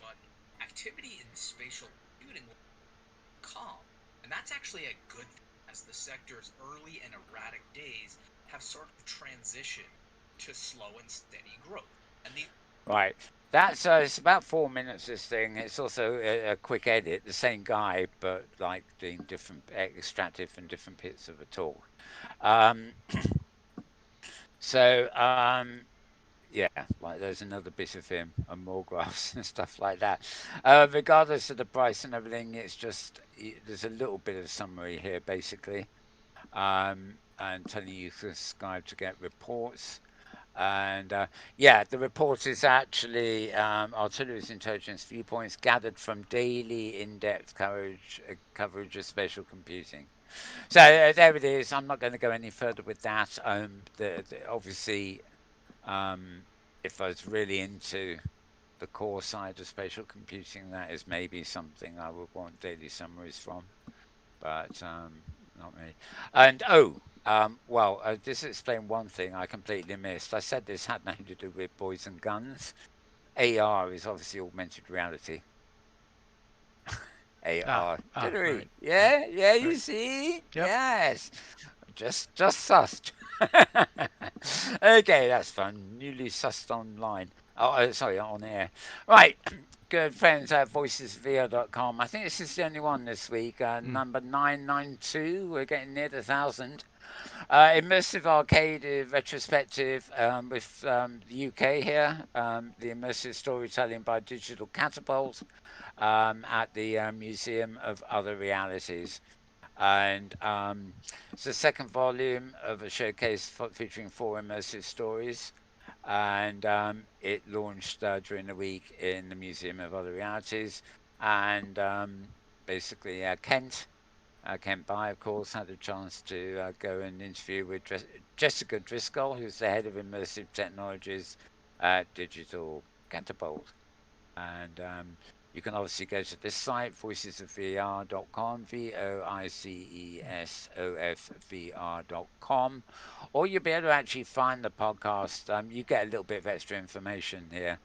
but activity in spatial computing was calm. And that's actually a good thing, as the sector's early and erratic days have sort of transitioned to slow and steady growth. And the Right. That's it's about 4 minutes. This thing. It's also a quick edit. The same guy, but like doing different extracted from different bits of a talk. Um, so yeah, like there's another bit of him and more graphs and stuff like that. Regardless of the price and everything, it's just there's a little bit of summary here basically, and telling you to subscribe to get reports. And yeah, the report is actually artillery's intelligence viewpoints gathered from daily in-depth coverage of spatial computing. So there it is. I'm not going to go any further with that. Obviously, if I was really into the core side of spatial computing, that is maybe something I would want daily summaries from, but not really. And this explains one thing I completely missed. I said this had nothing to do with boys and guns. AR is obviously augmented reality. AR. Did we? Right, Yeah, you right. see? Yep. Yes. Just sussed. Okay, that's fun. Newly sussed online. Sorry, on air. Right. Good friends at voicesvr.com. I think this is the only one this week. Mm. Number 992. We're getting near the 1,000. Immersive arcade retrospective with the UK here. The immersive storytelling by Digital Catapult at the Museum of Other Realities. And it's the second volume of a showcase featuring 4 immersive stories. And it launched during the week in the Museum of Other Realities. And basically, Kent By, of course, had a chance to go and interview with Jessica Driscoll, who's the head of immersive technologies at Digital Catapult. And you can obviously go to this site, voicesofvr.com, voicesofvr.com, or you'll be able to actually find the podcast. You get a little bit of extra information here,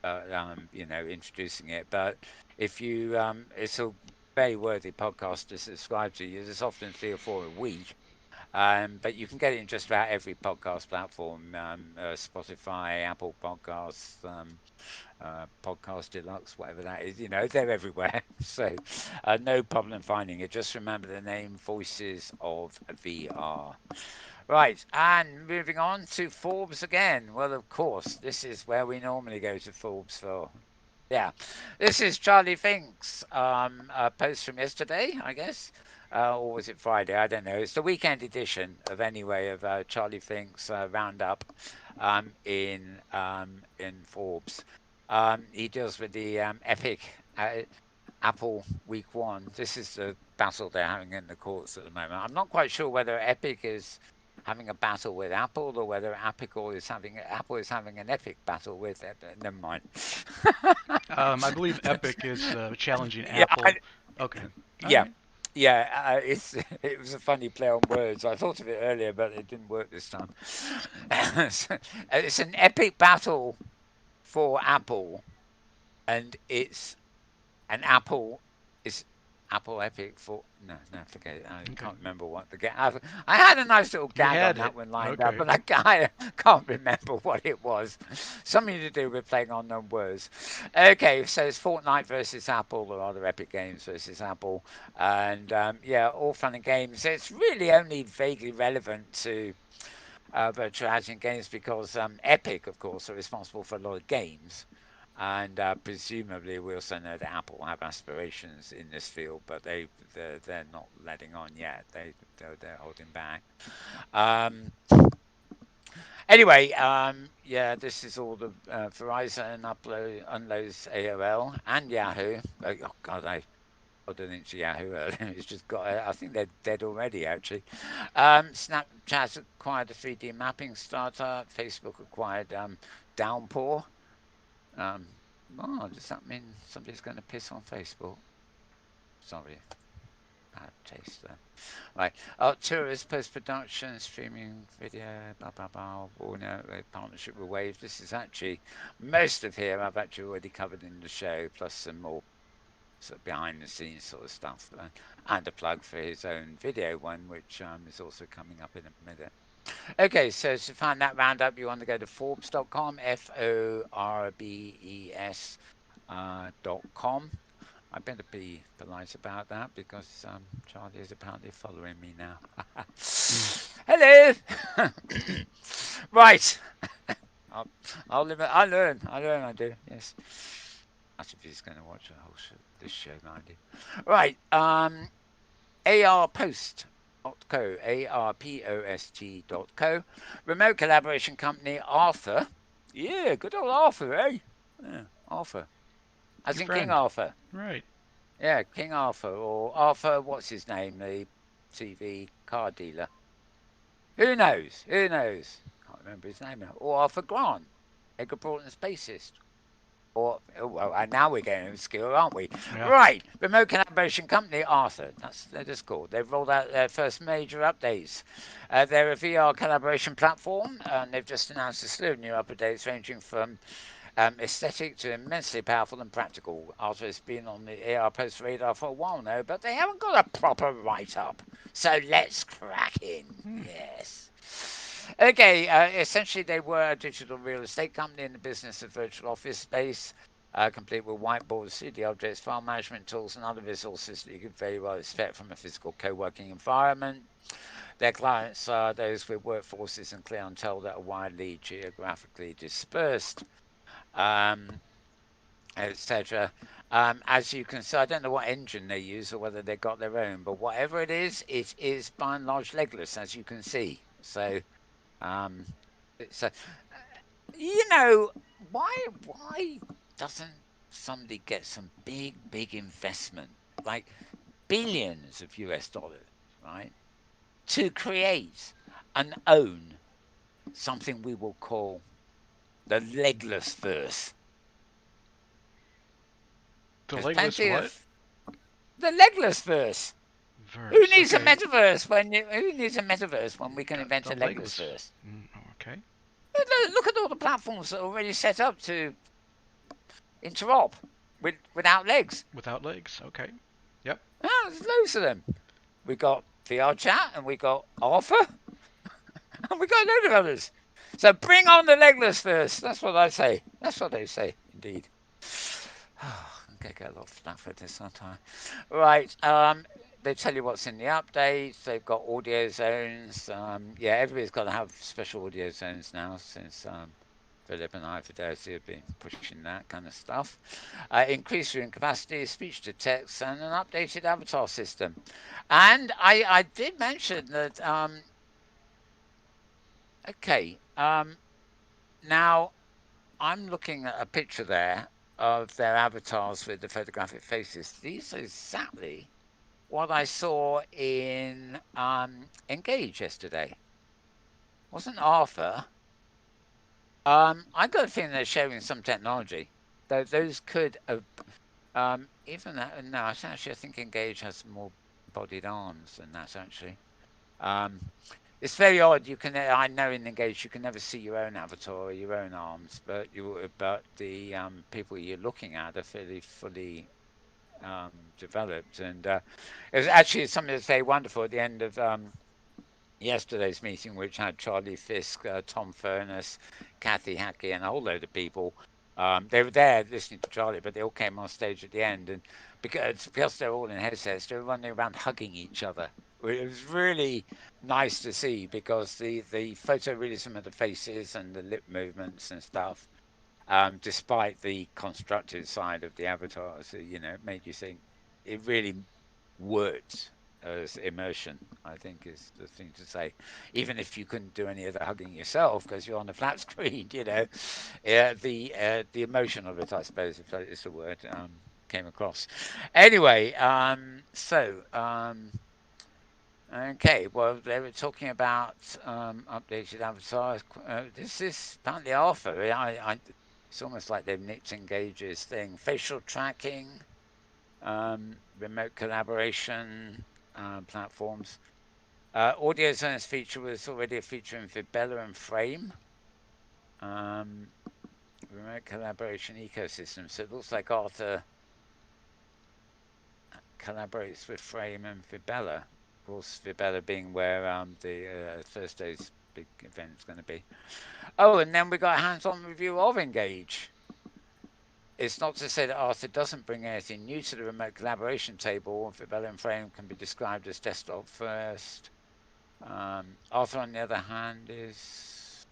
introducing it. But if you, it's a very worthy podcast to subscribe to. There's often 3 or 4 a week. But you can get it in just about every podcast platform, Spotify, Apple Podcasts, Podcast Deluxe, whatever that is. They're everywhere. So no problem finding it. Just remember the name Voices of VR. Right, and moving on to Forbes again. Well, of course, this is where we normally go to Forbes for. Yeah, this is Charlie Fink's post from yesterday, I guess. Or was it Friday? I don't know. It's the weekend edition of anyway of Charlie Fink's roundup in Forbes. He deals with the epic Apple Week 1. This is the battle they're having in the courts at the moment. I'm not quite sure whether Epic is having a battle with Apple or whether Apple is having an epic battle with it. Never mind. I believe Epic is challenging Yeah, Apple. Okay. All yeah, right. yeah. It was a funny play on words. I thought of it earlier, but it didn't work this time. It's an epic battle for Apple, and it's an Apple is Apple Epic for forget it. I Okay. can't remember what the gag. I had a nice little You gag on had that it. one lined up, Okay. but I can't remember what it was. Something to do with playing on words. Okay, so it's Fortnite versus Apple, or other Epic Games versus Apple, and all fun and games. It's really only vaguely relevant to virtual reality games because Epic, of course, are responsible for a lot of games. And presumably, we also know that Apple have aspirations in this field, but they're not letting on yet. They're holding back. Um, anyway, this is all the Verizon unloads AOL and Yahoo. Oh God, I didn't into Yahoo earlier. It's just got. I think they're dead already. Actually, Snapchat acquired a 3D mapping startup. Facebook acquired Downpour. Um, does that mean somebody's going to piss on Facebook? Sorry, bad taste there. Right. Tourist post-production, streaming video, blah, blah, blah. A partnership with Wave. This is actually, most of here I've actually already covered in the show, plus some more sort of behind-the-scenes sort of stuff. And a plug for his own video one, which is also coming up in a minute. Okay, so to find that roundup, you want to go to Forbes.com, Forbes.com. I better be polite about that because Charlie is apparently following me now. Hello. Right. I'll live. I learn. I do. Yes. That's if he's going to watch the whole show, this show, mind you. Right. ARPost.co, ARPOST.co. Remote collaboration company Arthur. Yeah, good old Arthur, eh? Yeah, Arthur. As Your in King friend. Arthur. Right. Yeah, King Arthur, or Arthur, what's his name? The TV car dealer. Who knows? Who knows? Can't remember his name now. Or Arthur Grant, Edgar Broughton's bassist. Or, well, and now we're getting obscure, aren't we? Yeah. Right, remote collaboration company Arthur. They're just cool. They've rolled out their first major updates. They're a VR collaboration platform, and they've just announced a slew of new updates ranging from aesthetic to immensely powerful and practical. Arthur has been on the AR post radar for a while now, but they haven't got a proper write-up. So let's crack in. Yes. Okay, essentially they were a digital real estate company in the business of virtual office space, complete with whiteboards, 3D objects, file management tools, and other resources that you could very well expect from a physical co-working environment. Their clients are those with workforces and clientele that are widely geographically dispersed, etc. As you can see, I don't know what engine they use or whether they got their own, but whatever it is by and large legless, as you can see. So, it's why doesn't somebody get some big investment, like billions of US dollars, right, to create and own something we will call the legless verse? The There's legless plenty what? of the legless verse. Who Verse. needs a Okay. metaverse when we can invent a The legless legless. verse? Okay. Look at all the platforms that are already set up to interop without legs. Without legs. Okay. Yep. Oh, there's loads of them. We got VR chat and we got Arthur and we got a load of others. So bring on the legless first. That's what I say. That's what they say, indeed. I'm going to get a lot of flack for this, aren't I? Right. They tell you what's in the updates. They've got audio zones. Yeah, everybody's got to have special audio zones now since Philip and I, Fidelity, have been pushing that kind of stuff. Increased room capacity, speech to text, and an updated avatar system. And I did mention that, okay, now I'm looking at a picture there of their avatars with the photographic faces. These are exactly what I saw in Engage yesterday. Wasn't Arthur? I got a feeling they're sharing some technology. Those could have, even that, no, actually, I think Engage has more bodied arms than that, actually. It's very odd. I know in Engage you can never see your own avatar or your own arms, but the people you're looking at are fairly fully developed, and it was actually something that's very wonderful at the end of yesterday's meeting, which had Charlie Fisk, Tom Furness, Kathy Hackey, and a whole load of people. They were there listening to Charlie, but they all came on stage at the end, and because they're all in headsets, they were running around hugging each other. It was really nice to see because the photorealism of the faces and the lip movements and stuff, despite the constructed side of the avatars, it made you think it really worked as immersion, I think is the thing to say. Even if you couldn't do any of the hugging yourself because you're on the flat screen, the emotion of it, I suppose, if that is the word, came across. Anyway, okay, well, they were talking about updated avatars. This is apparently Arthur. It's almost like they've nicked Engage's thing. Facial tracking, remote collaboration platforms. Audio Zones feature was already a feature in Vibella and Frame. Remote collaboration ecosystem. So it looks like Arthur collaborates with Frame and Vibella. Of course, Vibella being where the Thursday's big event is going to be. Oh, and then we got a hands-on review of Engage. It's not to say that Arthur doesn't bring anything new to the remote collaboration table. Vibella and Frame can be described as desktop first. Arthur, on the other hand, is...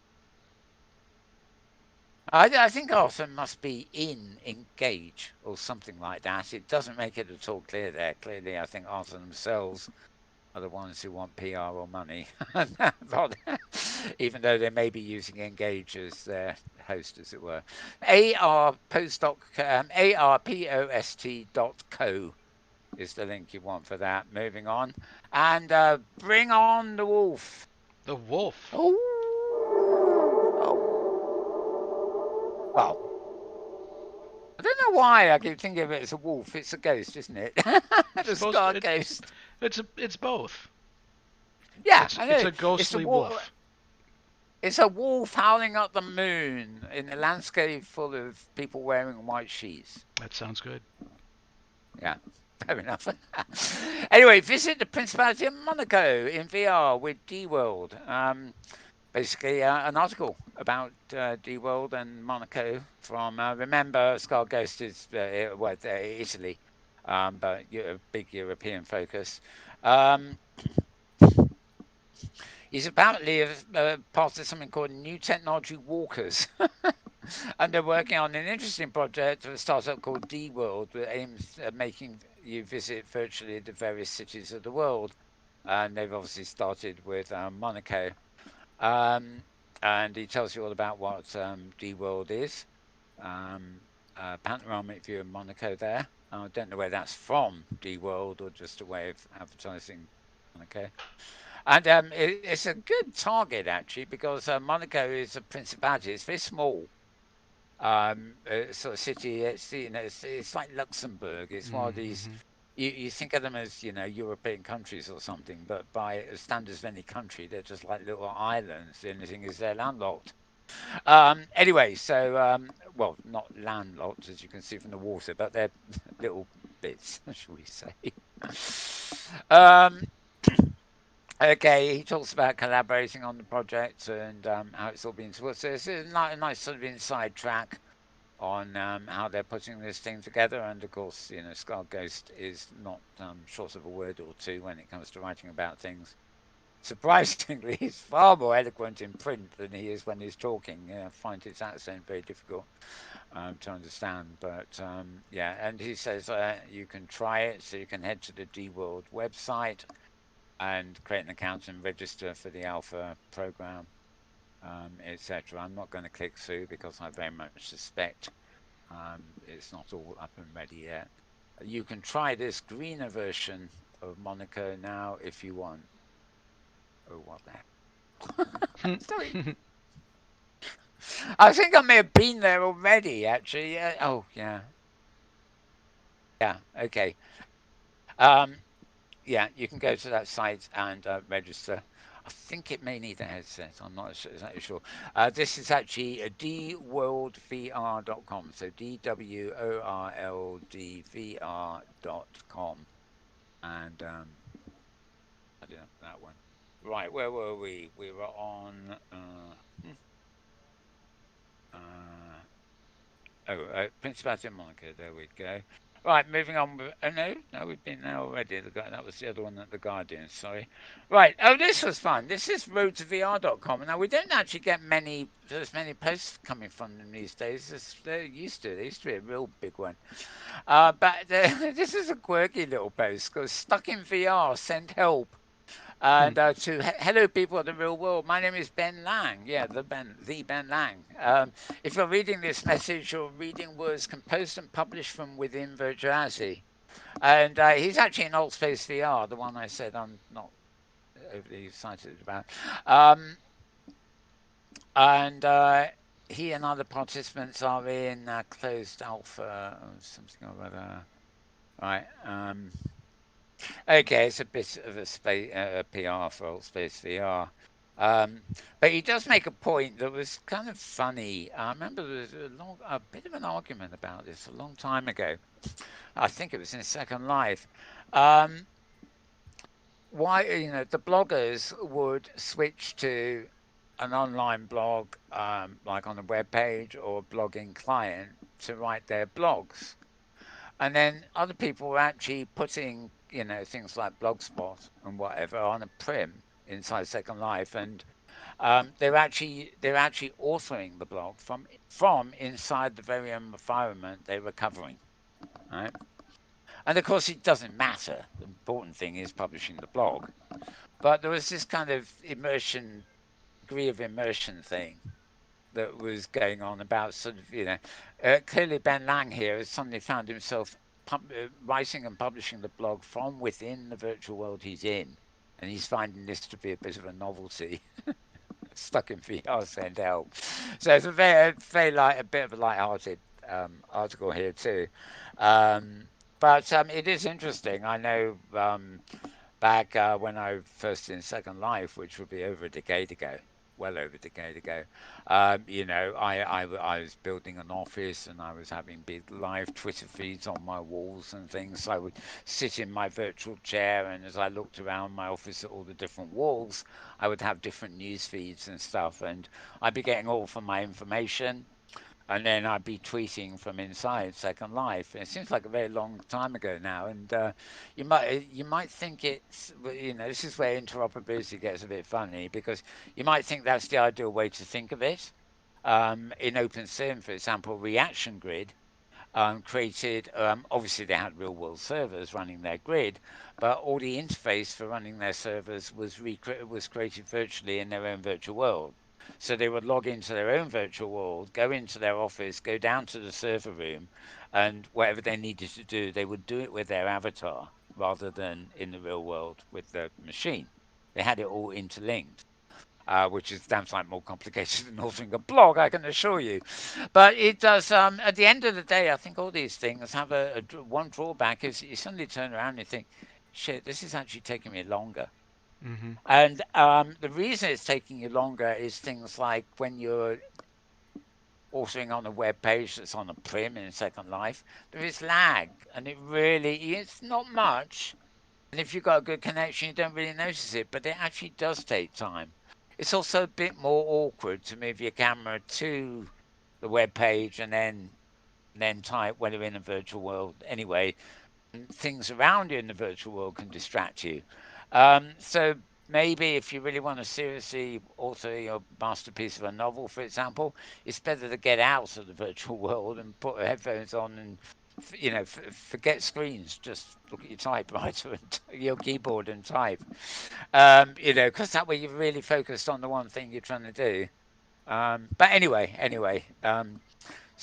I think Arthur must be in Engage or something like that. It doesn't make it at all clear there. Clearly, I think Arthur themselves are the ones who want PR or money, even though they may be using Engage as their host, as it were. ARPost.co is the link you want for that. Moving on. And bring on the wolf. The wolf. Oh, oh. Well, I don't know why I keep thinking of it as a wolf. It's a ghost, isn't it? It's The supposed scar to. ghost. It's both. Yeah, It's I it's know. a ghostly wolf. It's a wolf howling at the moon in a landscape full of people wearing white sheets. That sounds good. Yeah, fair enough. Anyway, visit the Principality of Monaco in VR with D-World. Basically, an article about D-World and Monaco from, remember, Scar Ghost is Italy, but a big European focus. Um, he's apparently part of something called New Technology Walkers. And they're working on an interesting project of a startup called D-World that aims at making you visit virtually the various cities of the world. And they've obviously started with Monaco. Um, and he tells you all about what D-World is. Um, panoramic view of Monaco there. I don't know where that's from, D-World, or just a way of advertising Monaco. And it's a good target, actually, because Monaco is a principality. It's very small sort of city. It's like Luxembourg. It's one of these. Mm-hmm. You think of them as European countries or something, but by standards of any country, they're just like little islands. The only thing is they're landlocked. Anyway, so well, not landlocked as you can see from the water, but they're little bits, shall we say? um, Okay, he talks about collaborating on the project and how it's all been sorted. So it's a nice sort of inside track on how they're putting this thing together. And of course, Scar Ghost is not short of a word or two when it comes to writing about things. Surprisingly, he's far more eloquent in print than he is when he's talking. I find his accent very difficult to understand. But yeah, and he says you can try it, so you can head to the D World website and create an account and register for the alpha program, etc. I'm not going to click through because I very much suspect it's not all up and ready yet. You can try this greener version of Monaco now if you want. Oh, what the heck? Sorry. I think I may have been there already, actually. Oh, yeah. Yeah, okay. Yeah, you can go to that site and register. I think it may need a headset. I'm not exactly sure. This is actually dworldvr.com. So dworldvr.com. And I didn't have that one. Right, where were we? We were on. Principality of Monaco. There we go. Right, moving on. Oh no, we've been there already. That was the other one at the Guardian. Sorry. Right. Oh, this was fun. This is roadtovr.com. Now we don't actually get as many posts coming from them these days as they used to. They used to be a real big one. But this is a quirky little post called "Stuck in VR. Send help." And to hello, people of the real world. My name is Ben Lang. Yeah, the Ben Lang. If you're reading this message, you're reading words composed and published from within virtuality. And he's actually in Alt Space VR, the one I said I'm not overly excited about. And he and other participants are in closed alpha or something or other. Right. Okay, it's a bit of a PR for Alt Space VR. But he does make a point that was kind of funny. I remember there was a bit of an argument about this a long time ago. I think it was in Second Life. Um, why, the bloggers would switch to an online blog, like on a web page or a blogging client to write their blogs. And then other people were actually putting, things like Blogspot and whatever on a prim inside Second Life, and they're actually authoring the blog from inside the very environment they were covering, right? And of course, it doesn't matter. The important thing is publishing the blog. But there was this kind of degree of immersion thing that was going on about sort of, clearly Ben Lang here has suddenly found himself writing and publishing the blog from within the virtual world he's in, and he's finding this to be a bit of a novelty. Stuck in VR, send help. So it's a very light, a bit of a light-hearted article here too. But it is interesting. I know back when I first in Second Life, which would be over a decade ago, well over a decade ago, I was building an office and I was having big live Twitter feeds on my walls and things. So I would sit in my virtual chair, and as I looked around my office at all the different walls, I would have different news feeds and stuff, and I'd be getting all from my information, and then I'd be tweeting from inside Second Life. It seems like a very long time ago now, and you might think this is where interoperability gets a bit funny, because you might think that's the ideal way to think of it. In OpenSim, for example, Reaction Grid created, obviously they had real world servers running their grid, but all the interface for running their servers was created virtually in their own virtual world. So they would log into their own virtual world, go into their office, go down to the server room, and whatever they needed to do, they would do it with their avatar rather than in the real world with the machine. They had it all interlinked. Which is damn sight more complicated than altering a blog, I can assure you. But it does. At the end of the day, I think all these things have one drawback is you suddenly turn around and you think, shit, this is actually taking me longer. Mm-hmm. And the reason it's taking you longer is things like when you're authoring on a web page that's on a prim in Second Life, there is lag, and it's not much. And if you've got a good connection, you don't really notice it, but it actually does take time. It's also a bit more awkward to move your camera to the web page and then type when you're in a virtual world anyway. Things around you in the virtual world can distract you. So maybe if you really want to seriously alter your masterpiece of a novel, for example, it's better to get out of the virtual world and put headphones on and forget screens. Just look at your typewriter and your keyboard and type. Because that way you're really focused on the one thing you're trying to do. But anyway. As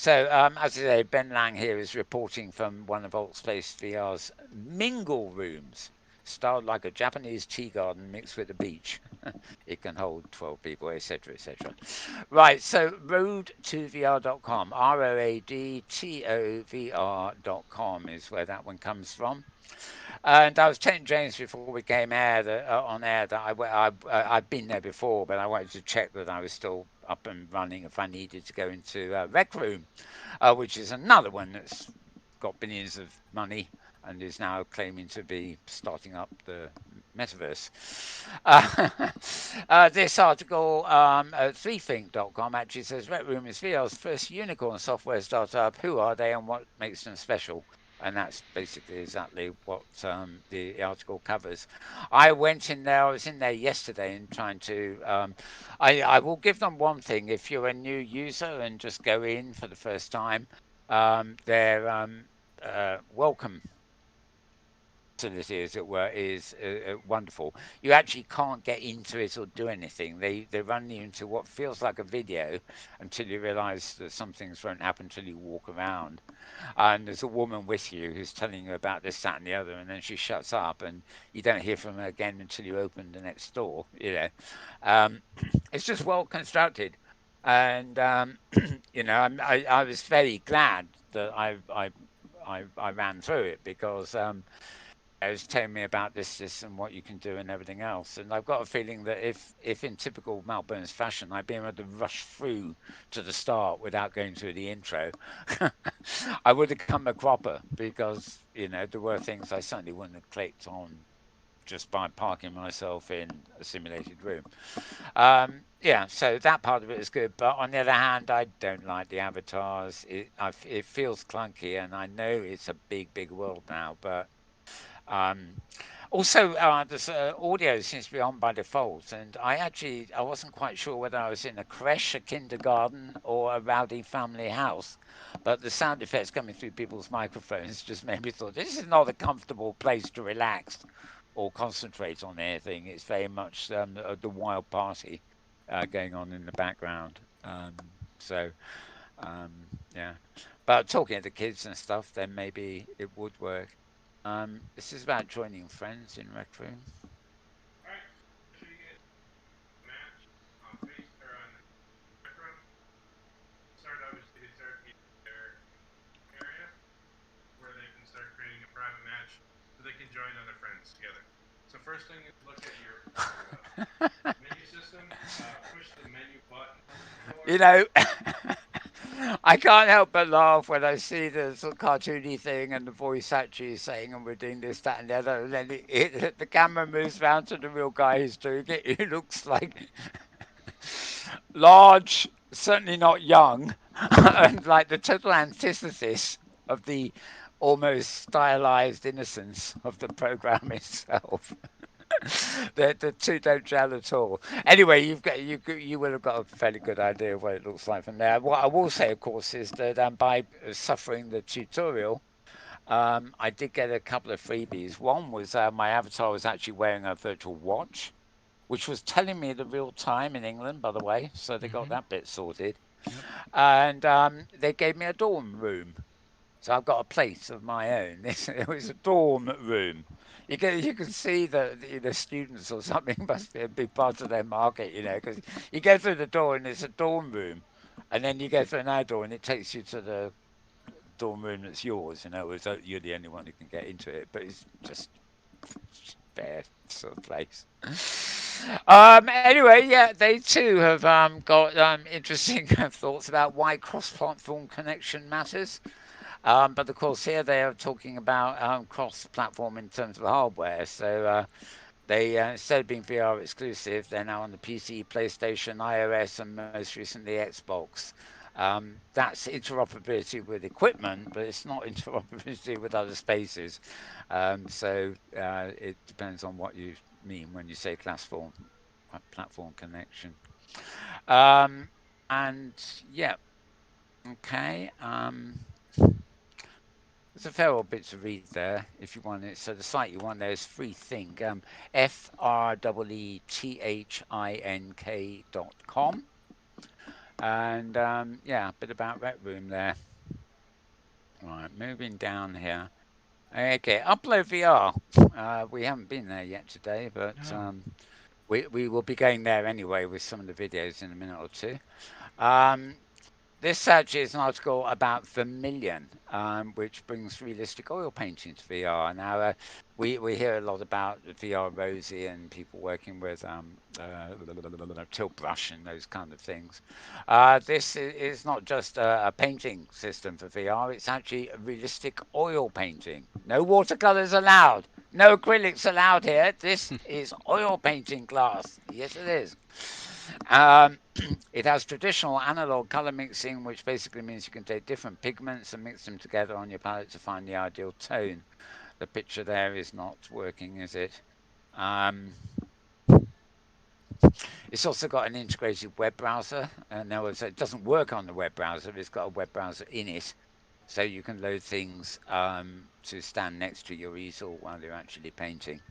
I say, Ben Lang here is reporting from one of Altspace VR's mingle rooms, styled like a Japanese tea garden mixed with a beach. It can hold 12 people, etc., etc. Right, so road2vr.com, ROADTOVR.com is where that one comes from. And I was telling James before we came on air that I'd been there before, but I wanted to check that I was still up and running if I needed to go into Rec Room, which is another one that's got billions of money and is now claiming to be starting up the metaverse. This article, 3think.com, actually says Rec Room is VR's first unicorn software startup. Who are they and what makes them special? And that's basically exactly what the article covers. I went in there, I was in there yesterday and trying to, I will give them one thing. If you're a new user and just go in for the first time, their welcome facility, as it were, is wonderful. You actually can't get into it or do anything. They run you into what feels like a video until you realise that some things won't happen until you walk around. And there's a woman with you who's telling you about this, that, and the other, and then she shuts up, and you don't hear from her again until you open the next door. It's just well constructed, and I was very glad that I ran through it because it was telling me about this, and what you can do and everything else. And I've got a feeling that if in typical Malburn's fashion, I'd been able to rush through to the start without going through the intro, I would have come a cropper because, there were things I certainly wouldn't have clicked on just by parking myself in a simulated room. So that part of it is good. But on the other hand, I don't like the avatars. It feels clunky, and I know it's a big, big world now, but um, also, this audio seems to be on by default, and I wasn't quite sure whether I was in a creche, a kindergarten, or a rowdy family house. But the sound effects coming through people's microphones just made me thought this is not a comfortable place to relax or concentrate on anything. It's very much the wild party going on in the background. So Yeah. But talking to the kids and stuff, then maybe it would work. This is about joining friends in Rec Room. Alright, make sure you get a match on face or on Rec Room. Obviously they start meeting their area where they can start creating a private match so they can join other friends together. So first thing is look at your menu system. Push the menu button on the door. You know, I can't help but laugh when I see the sort of cartoony thing and the voice actually saying, and we're doing this, that, and the other. And then the camera moves around to the real guy who's doing it. He looks like large, certainly not young, and like the total antithesis of the almost stylized innocence of the program itself. The two don't gel at all. Anyway, you will have got a fairly good idea of what it looks like from there. What I will say, of course, is that by suffering the tutorial, I did get a couple of freebies. One was my avatar was actually wearing a virtual watch, which was telling me the real time in England, by the way. So they got that bit sorted. Yep. And they gave me a dorm room. So I've got a place of my own. It was a dorm room. You can see the students or something must be a big part of their market, because you go through the door and it's a dorm room, and then you go through another door and it takes you to the dorm room that's yours. You're the only one who can get into it, but it's just fair sort of place. Anyway, yeah, they too have got interesting thoughts about why cross-platform connection matters. But of course, here they are talking about cross-platform in terms of hardware. So they, instead of being VR exclusive, they're now on the PC, PlayStation, iOS, and most recently Xbox. That's interoperability with equipment, but it's not interoperability with other spaces. So it depends on what you mean when you say platform connection. Um, and yeah, okay. There's a fair old bit to read there if you want it. So the site you want there is freethink, freethink.com. And yeah, a bit about Rec Room there. Right, moving down here. Okay, Upload VR. We haven't been there yet today, but we will be going there anyway with some of the videos in a minute or two. This actually is an article about Vermilion, which brings realistic oil painting to VR. Now, we hear a lot about VR Rosie and people working with tilt brush and those kind of things. This is not just a painting system for VR, it's actually a realistic oil painting. No watercolors allowed, no acrylics allowed here. This is oil painting class. Yes, it is. It has traditional analog color mixing, which basically means you can take different pigments and mix them together on your palette to find the ideal tone. The picture there is not working, is it? It's also got an integrated web browser. No, it doesn't work on the web browser. It's got a web browser in it, so you can load things to stand next to your easel while you're actually painting.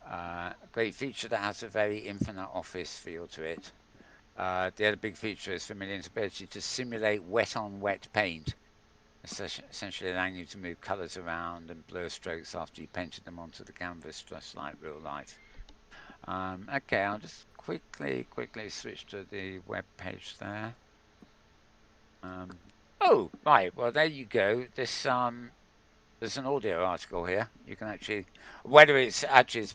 A great feature that has a very infinite office feel to it. The other big feature is Vermilion's ability to simulate wet-on-wet paint, essentially allowing you to move colours around and blur strokes after you painted them onto the canvas, just like real life. Okay, I'll just quickly switch to the web page there. Oh, right. Well, there you go. There's an audio article here. You can actually, whether it's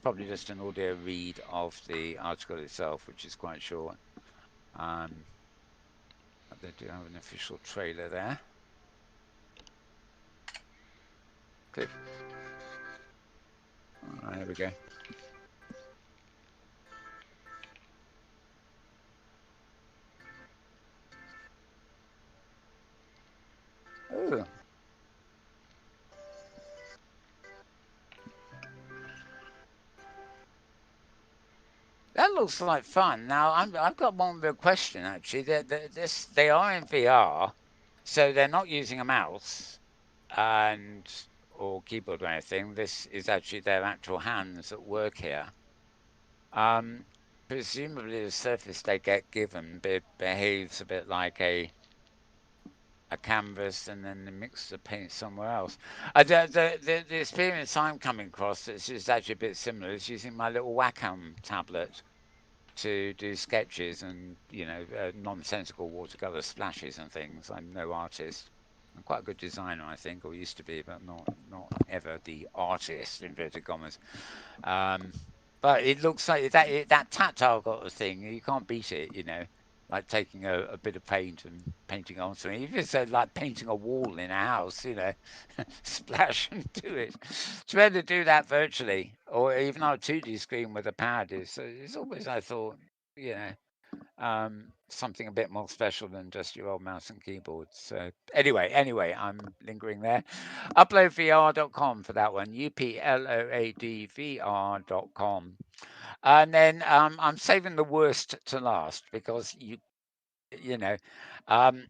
probably just an audio read of the article itself, which is quite short. But they do have an official trailer there. Click. There we go. Oh. That looks like fun. Now, I've got one real question, actually. They are in VR, so they're not using a mouse or keyboard or anything. This is actually their actual hands at work here. presumably the surface they get given behaves a bit like a canvas, and then they mix the paint somewhere else. The experience I'm coming across is actually a bit similar. It's using my little Wacom tablet to do sketches and nonsensical watercolor splashes and things. I'm no artist. I'm quite a good designer, I think, or used to be, but not ever the artist, inverted commas. Um, but it looks like that tactile got a thing. You can't beat it, like taking a bit of paint and painting on something. Even if it's like painting a wall in a house, splash and do it. To be able to do that virtually, or even on a 2D screen with a pad, is always, I thought, you know, something a bit more special than just your old mouse and keyboard. So anyway, I'm lingering there. Uploadvr.com for that one. uploadvr.com. And then I'm saving the worst to last because you know, um,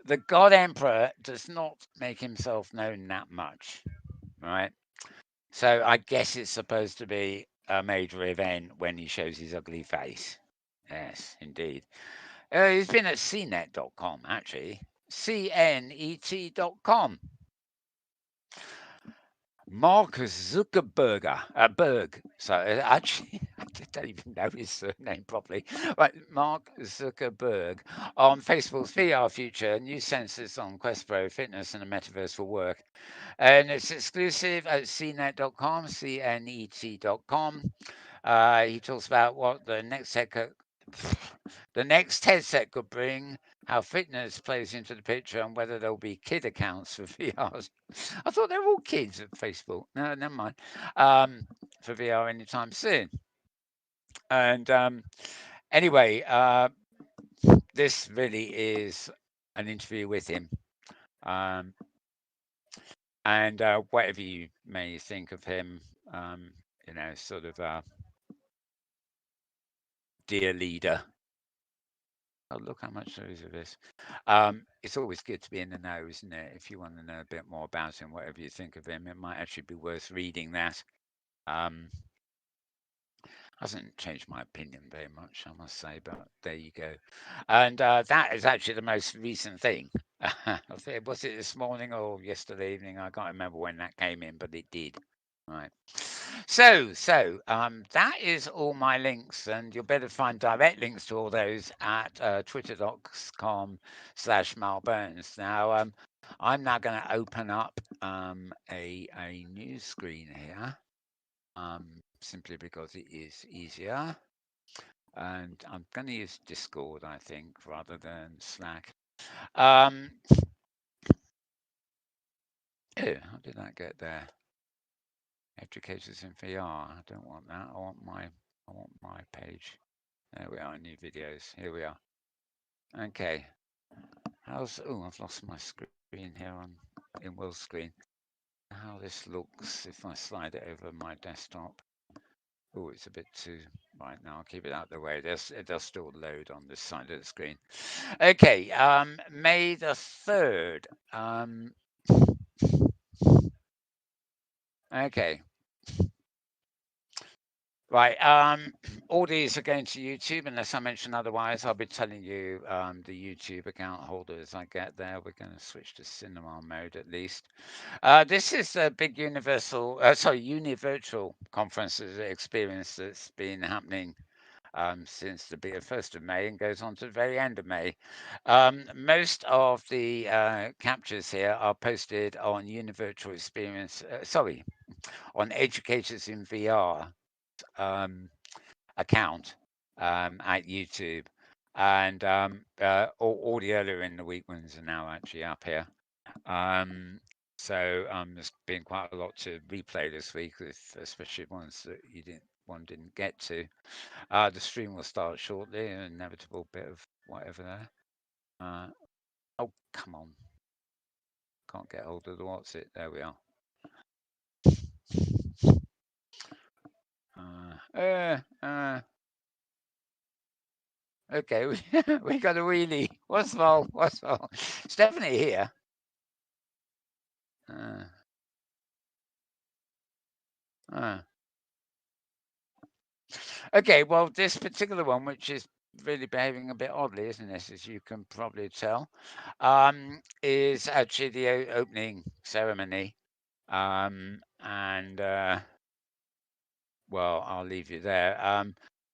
the God Emperor does not make himself known that much, right? So I guess it's supposed to be a major event when he shows his ugly face. Yes, indeed. He's been at cnet.com, actually. cnet.com. Mark Zuckerberg. So actually, I don't even know his surname properly. Right, Mark Zuckerberg on Facebook's VR future, new sensors on Quest Pro, fitness, and the metaverse for work. And it's exclusive at cnet.com, cnet.com. He talks about what the next headset could bring, how fitness plays into the picture, and whether there'll be kid accounts for VRs. I thought they were all kids at Facebook. No, never mind. For VR anytime soon. And anyway, this really is an interview with him. Um, and whatever you may think of him, sort of dear leader. Oh, look how much there is of this. It's always good to be in the know, isn't it? If you want to know a bit more about him, whatever you think of him, it might actually be worth reading that. Hasn't changed my opinion very much, I must say, but there you go. And that is actually the most recent thing. Was it this morning or yesterday evening? I can't remember when that came in, but it did. Right. So that is all my links, and you'll better find direct links to all those at twitter.com/malburns. Now, I'm now going to open up a new screen here, simply because it is easier. And I'm going to use Discord, I think, rather than Slack. Oh, how did that get there? Educators in VR. I don't want that. I want my page. There we are. New videos. Here we are. Okay. I've lost my screen here in Will's screen. How this looks if I slide it over my desktop. Oh, it's a bit too right now. I'll keep it out of the way. It does still load on this side of the screen. Okay. May the 3rd. Okay. Right. All these are going to YouTube unless I mention otherwise. I'll be telling you the YouTube account holder as I get there. We're going to switch to cinema mode at least. This is a big univirtual conference experience that's been happening since the 1st of May and goes on to the very end of May. Most of the captures here are posted on Univirtual Experience, on Educators in VR account at YouTube. And all the earlier in the week ones are now actually up here. So there's been quite a lot to replay this week, especially ones that one didn't get to. The stream will start shortly, an inevitable bit of whatever there. Oh, come on. Can't get hold of the what's it. There we are. Okay, we got a wheelie. What's wrong? It's definitely here. Okay, well, this particular one, which is really behaving a bit oddly, isn't it, as you can probably tell, is actually the opening ceremony. And well, I'll leave you there.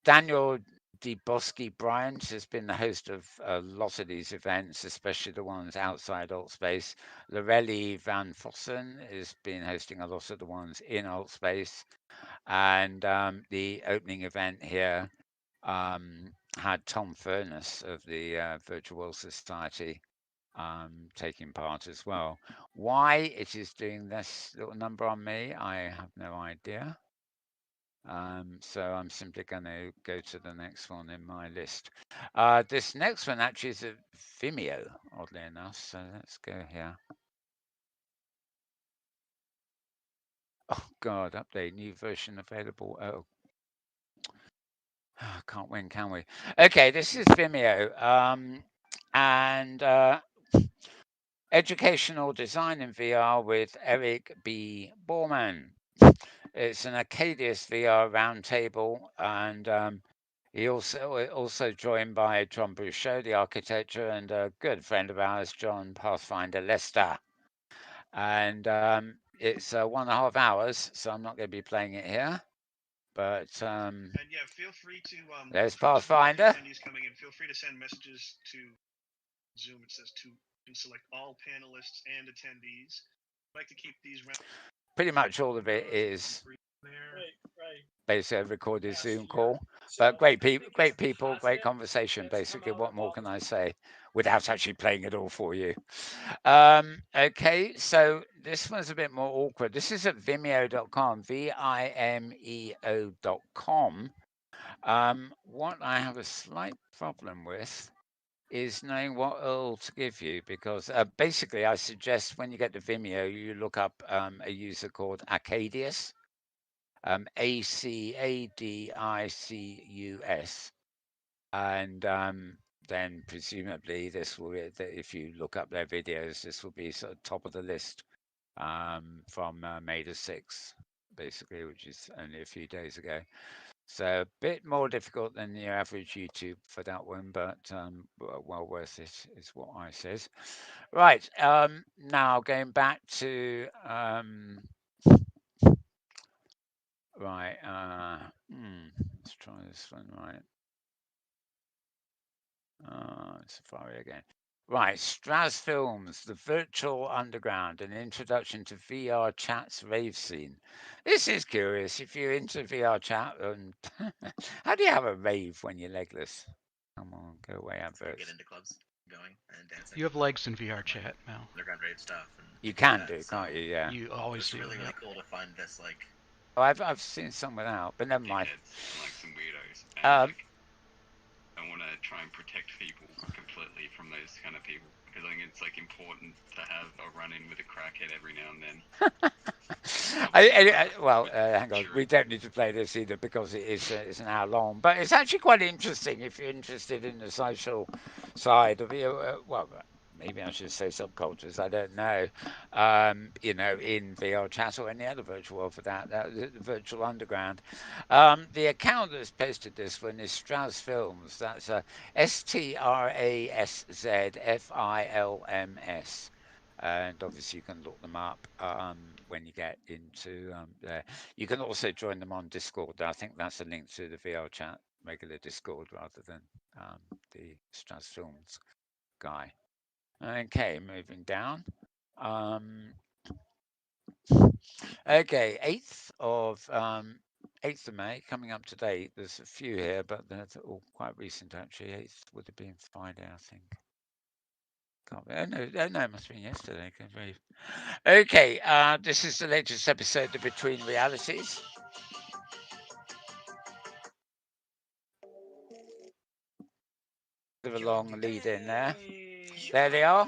Daniel DeBosky Bryant has been the host of a lot of these events, especially the ones outside Alt Space. Lorelli Van Fossen has been hosting a lot of the ones in Alt Space. And the opening event here had Tom Furness of the Virtual World Society taking part as well. Why it is doing this little number on me, I have no idea. So I'm simply going to go to the next one in my list. This next one actually is a Vimeo, oddly enough. So let's go here. Oh God, update, new version available. Oh, can't win, can we? Okay, this is Vimeo. And educational design in VR with Eric B. Borman. It's an Acadius VR roundtable, and he also joined by John Bouchot, the architecture, and a good friend of ours, John Pathfinder Lester. And it's 1.5 hours, so I'm not going to be playing it here. But And yeah, feel free to there's for the Pathfinder. attendees coming in, feel free to send messages to Zoom. It says to select all panelists and attendees. I'd like to keep these Pretty much all of it is basically a recorded Zoom call. So But great I think people, it's great people, positive great conversation. that's come Basically, out what of more all can of I this. say without actually playing it all for you? Okay, so this one's a bit more awkward. This is at vimeo.com, vimeo.com. What I have a slight problem with is knowing what URL to give you, because basically I suggest when you get to Vimeo, you look up a user called Acadius, Acadicus, and then presumably this will be, if you look up their videos, this will be sort of top of the list from May the 6th, basically, which is only a few days ago. So a bit more difficult than your average YouTube for that one, but well worth it is what I says. Right, now going back to right, let's try this one. Right, Safari again. Right, Straz Films, The Virtual Underground, an introduction to VR chat's rave scene. This is curious. If you're into VR chat, and how do you have a rave when you're legless? Come on, go away, Get adverts. into clubs, going and dancing. You have legs in VR chat, Mel. Underground rave stuff. And You things like can that, do, so can't you? Yeah. You It always was do. really, yeah. really cool to find this, like, Oh, I've seen some without, but never mind. Dickheads and like some weirdos. And Um, like, I want to try and protect people completely from those kind of people, because I think it's like important to have a run-in with a crackhead every now and then. well, hang on. We don't need to play this either because it's an hour long. But it's actually quite interesting if you're interested in the social side of it. Well, maybe I should say subcultures. I don't know. In VR chat or any other virtual world for that. The virtual underground. The account that's posted this one is Straz Films. That's STRASZFILMS. And obviously you can look them up when you get into there. You can also join them on Discord. I think that's a link to the VR chat, regular Discord, rather than the Straz Films guy. Okay, moving down. Okay, 8th of May, coming up to date. There's a few here, but they're all quite recent actually. 8th would have been Friday, I think. Oh no, it must have been yesterday. Okay, this is the latest episode of Between Realities. Bit of a long lead in there. There they are.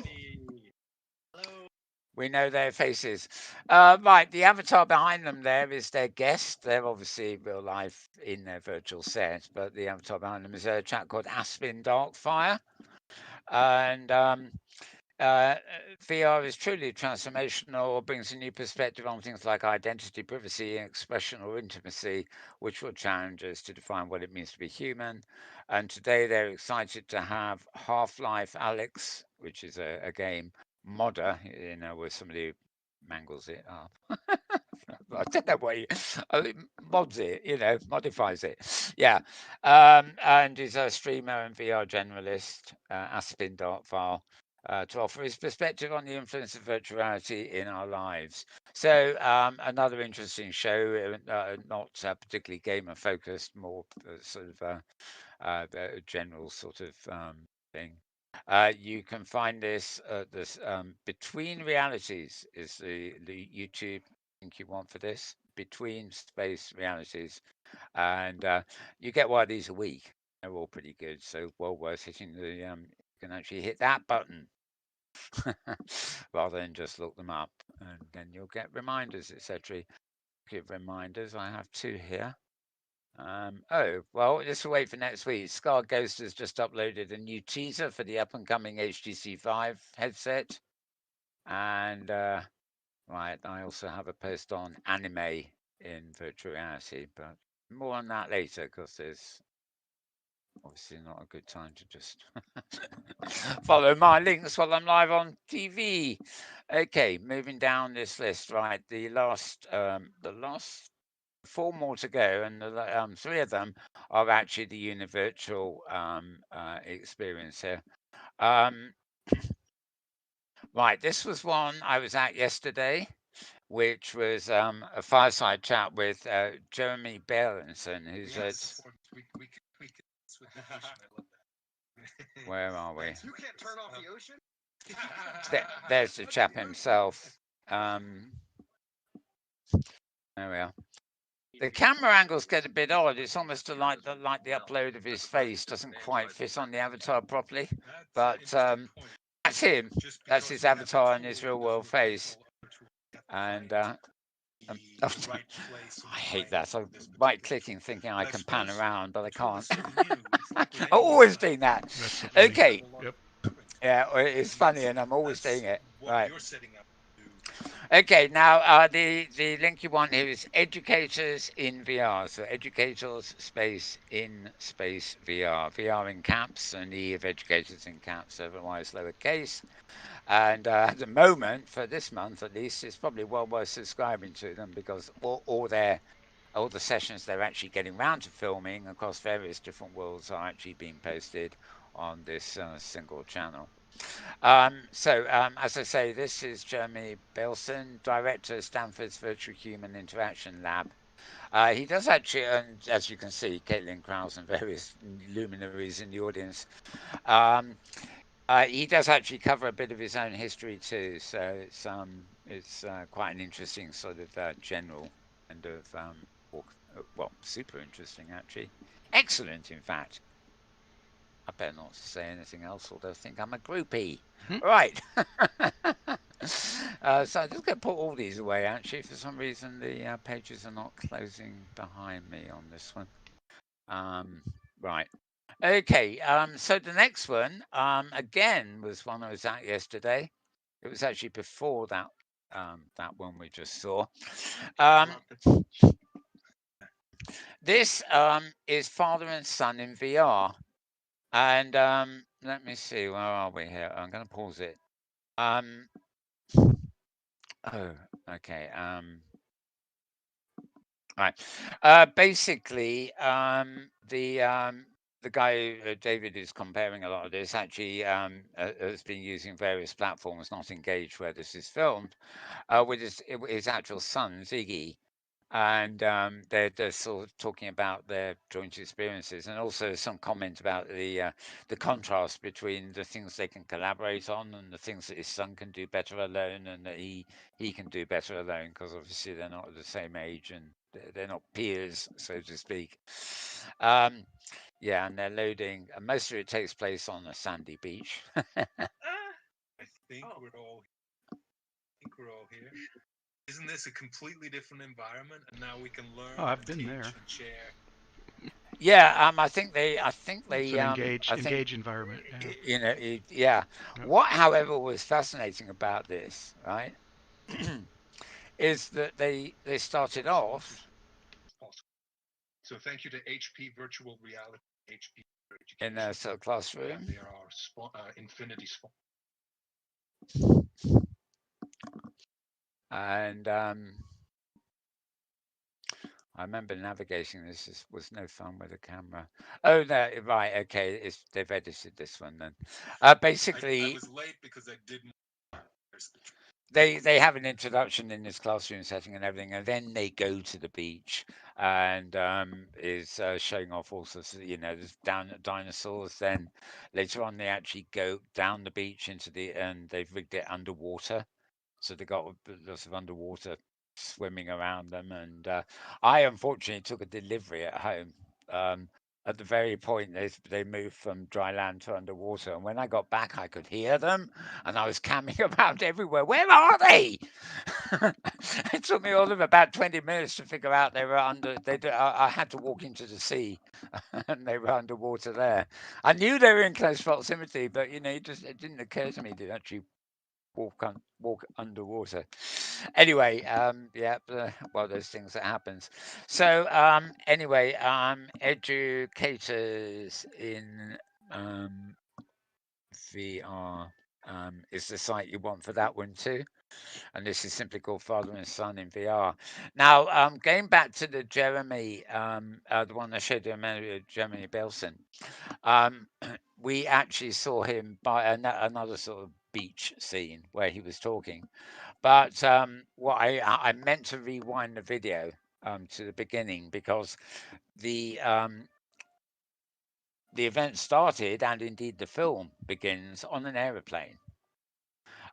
hello. We know their faces. Right, the avatar behind them there is their guest. They're obviously real life in their virtual set, but the avatar behind them is a chap called Aspen Darkfire. And VR is truly transformational, brings a new perspective on things like identity, privacy, expression, or intimacy, which will challenge us to define what it means to be human. And today they're excited to have Half-Life Alex, which is a game modder, where somebody mangles it up. I don't know what mods it, modifies it. Yeah. And is a streamer and VR generalist, Aspin Dartfile, to offer his perspective on the influence of virtual reality in our lives. So another interesting show, not particularly gamer focused, more sort of a general sort of thing. You can find this Between Realities is the YouTube link you want for this. Between Space Realities, and you get one of these a week. They're all pretty good, so well worth hitting the. You can actually hit that button rather than just look them up, and then you'll get reminders, etc. Give reminders. I have two here. Oh, well, just wait for next week. Scar Ghost has just uploaded a new teaser for the up and coming HTC Vive headset. And right, I also have a post on anime in virtual reality, but more on that later because there's obviously not a good time to just follow my links while I'm live on TV. Okay, moving down this list, right? The last four more to go, and three of them are actually the univirtual experience here. Right, this was one I was at yesterday, which was a fireside chat with Jeremy Berenson, who's Yes, we can with the ocean. I love that. Where are we? You can't turn off the ocean. There's the chap himself. There we are. The camera angles get a bit odd. It's almost like the upload of his face doesn't quite fit on the avatar properly. But that's him. That's his avatar and his real world face. And I hate that. I'm right clicking thinking I can pan around, but I can't. I'm always doing that. Okay. Yep. Yeah, it's funny, and I'm always doing it. Right. Okay, now the link you want here is Educators in VR. So Educators space in space VR. VR in caps and E of Educators in caps, otherwise lowercase. And at the moment, for this month at least, it's probably well worth subscribing to them because all the sessions they're actually getting round to filming across various different worlds are actually being posted on this single channel. As I say, this is Jeremy Bilson, director of Stanford's Virtual Human Interaction Lab. He does actually, and as you can see, Caitlin Krause and various luminaries in the audience. He does actually cover a bit of his own history too, so it's quite an interesting sort of general kind of walk. Well, super interesting actually, excellent in fact. I better not say anything else, or they'll think I'm a groupie. Right. So I'm just going to put all these away, actually. For some reason, the pages are not closing behind me on this one. Right. Okay. So the next one, again, was one I was at yesterday. It was actually before that one we just saw. This is Father and Son in VR. And let me see, where are we here? I'm going to pause it. Oh, okay. Right. Basically, the guy David is comparing a lot of this. Actually, has been using various platforms, not Engage, where this is filmed, with his actual son Ziggy. And they're sort of talking about their joint experiences, and also some comment about the contrast between the things they can collaborate on and the things that his son can do better alone, and that he can do better alone because obviously they're not at the same age and they're not peers, so to speak. Yeah, and they're loading. And most of it takes place on a sandy beach. I think we're all here. Isn't this a completely different environment? And now we can learn. Oh, I've been there. And share. Yeah, I think It's they, an I think, engage environment. Yeah. yeah. Yep. What, however, was fascinating about this, right, is that they started off Awesome. So thank you to HP Virtual Reality, HP for in Education. a sort of And classroom, they are Infinity and I remember navigating this. This was no fun with a camera. Oh no, right, okay. They've edited this one then. I Basically, was late because I didn't. they have an introduction in this classroom setting and everything, and then they go to the beach and is showing off all sorts of, there's down dinosaurs. Then later on, they actually go down the beach into and they've rigged it underwater, so they got lots of underwater swimming around them. And I unfortunately took a delivery at home. At the very point they moved from dry land to underwater, and when I got back, I could hear them, and I was camming around everywhere. Where are they? It took me all of about 20 minutes to figure out they were under. I had to walk into the sea, and they were underwater there. I knew they were in close proximity, but it didn't occur to me to actually walk underwater. Anyway, yeah, well, those things that happens. So, anyway, educators in VR is the site you want for that one too. And this is simply called Father and Son in VR. Now, going back to the Jeremy, the one I showed you a minute ago, Jeremy Belson, um, we actually saw him by another sort of beach scene where he was talking. But what I meant to rewind the video to the beginning because the the event started, and indeed the film begins on an aeroplane.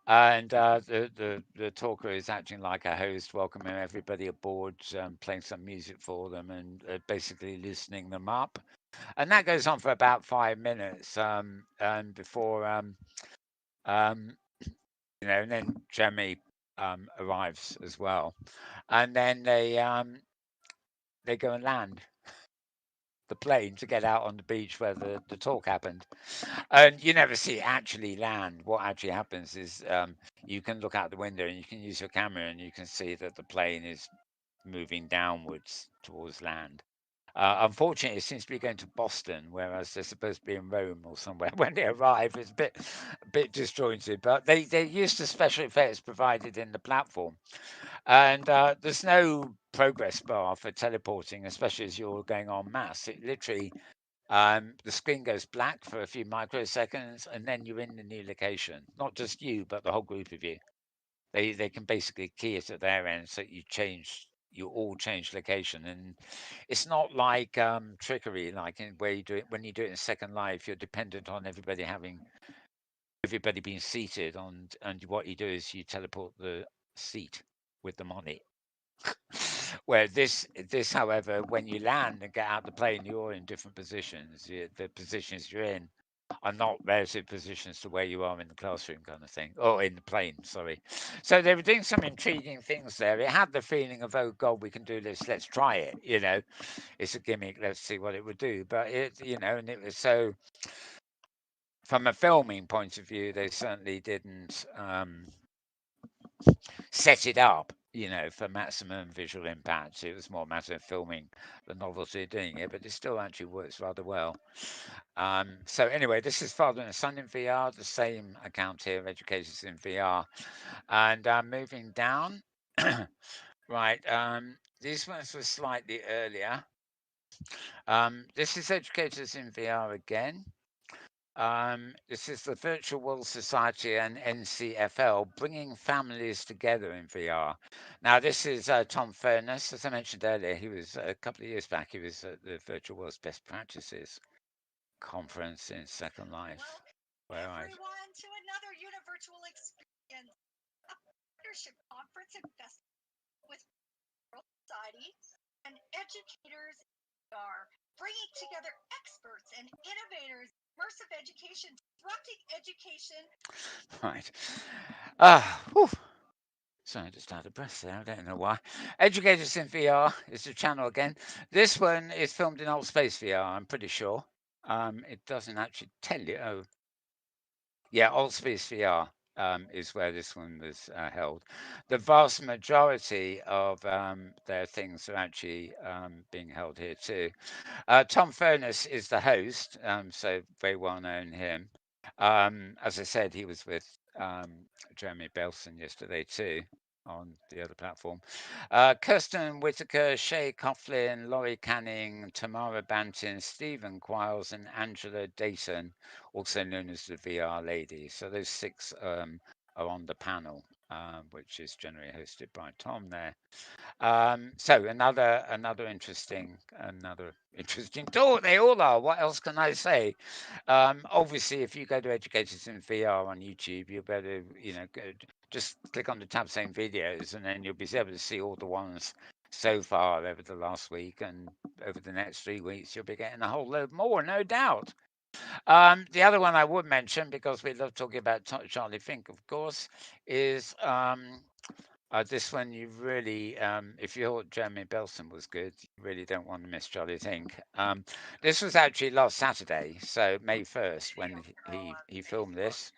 And the talker is acting like a host, welcoming everybody aboard, playing some music for them, and basically loosening them up. And that goes on for about 5 minutes, and before um, and then Jeremy arrives as well, and then they go and land the plane to get out on the beach where the talk happened. And you never see it actually land. What actually happens is you can look out the window and you can use your camera and you can see that the plane is moving downwards towards land. Unfortunately, it seems to be going to Boston, whereas they're supposed to be in Rome or somewhere when they arrive. It's a bit disjointed, but they used the special effects provided in the platform. And there's no progress bar for teleporting, especially as you're going en masse. It literally, the screen goes black for a few microseconds, and then you're in the new location. Not just you, but the whole group of you. They can basically key it at their end, so you all change location, and it's not like trickery, like where you do it when you do it in Second Life. You're dependent on everybody being seated on, and what you do is you teleport the seat with them on it. Where this, however, when you land and get out the plane, you're in different positions. The positions you're in are not relative positions to where you are in the classroom, kind of thing, or in the plane. Sorry. So they were doing some intriguing things there. It had the feeling of, oh God, we can do this. Let's try it. It's a gimmick. Let's see what it would do. But and it was so. From a filming point of view, they certainly didn't set it up, for maximum visual impact. It was more a matter of filming the novelty of doing it, but it still actually works rather well. So anyway, this is Father and Son in VR, the same account here, Educators in VR. And moving down, right, these ones were slightly earlier. This is Educators in VR again. This is the Virtual World Society and NCFL bringing families together in VR. Now, this is Tom Furness. As I mentioned earlier, he was a couple of years back, he was at the Virtual World's Best Practices conference in Second Life. Welcome everyone to another Univirtual Experience, a partnership conference invested with World Society and educators are bringing together experts and innovators, immersive education, disrupting education. Right. Whew. Sorry, I just out of breath there. I don't know why. Educators in VR is the channel again. This one is filmed in Old Space VR, I'm pretty sure. It doesn't actually tell you. Oh, yeah, Old Space VR is where this one was held. The vast majority of their things are actually being held here too. Tom Furness is the host, so very well known him. As I said, he was with Jeremy Belson yesterday too on the other platform. Kirsten Whitaker, Shay Coughlin, Laurie Canning, Tamara Banton, Stephen Quiles, and Angela Dayton, also known as the VR lady. So those six are on the panel, which is generally hosted by Tom there. So another interesting talk. They all are. What else can I say? Obviously, if you go to Educators in VR on YouTube, you'll be able to, just click on the tab saying videos, and then you'll be able to see all the ones so far over the last week, and over the next 3 weeks, you'll be getting a whole load more, no doubt. The other one I would mention, because we love talking about Charlie Fink, of course, is this one you really, if you thought Jeremy Belson was good, you really don't want to miss Charlie Fink. This was actually last Saturday, so May 1st, when he filmed this.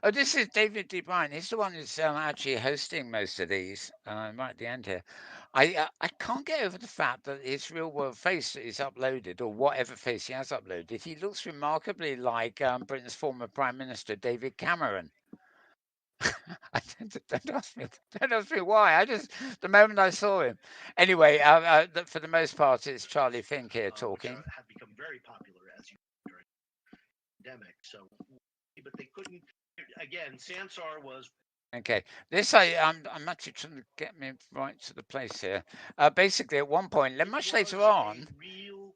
Oh, this is David D. Bryan. He's the one who's actually hosting most of these, right at the end here. I can't get over the fact that his real world face that he's uploaded, or whatever face he has uploaded, he looks remarkably like Britain's former Prime Minister, David Cameron. Don't ask me. Don't ask me why. The moment I saw him. Anyway, for the most part, it's Charlie Fink here talking. Which have become very popular as you know, during the pandemic. So, but they couldn't. Again, Sansar was. Okay, I'm actually trying to get me right to the place here. Basically, at one point, much later on, real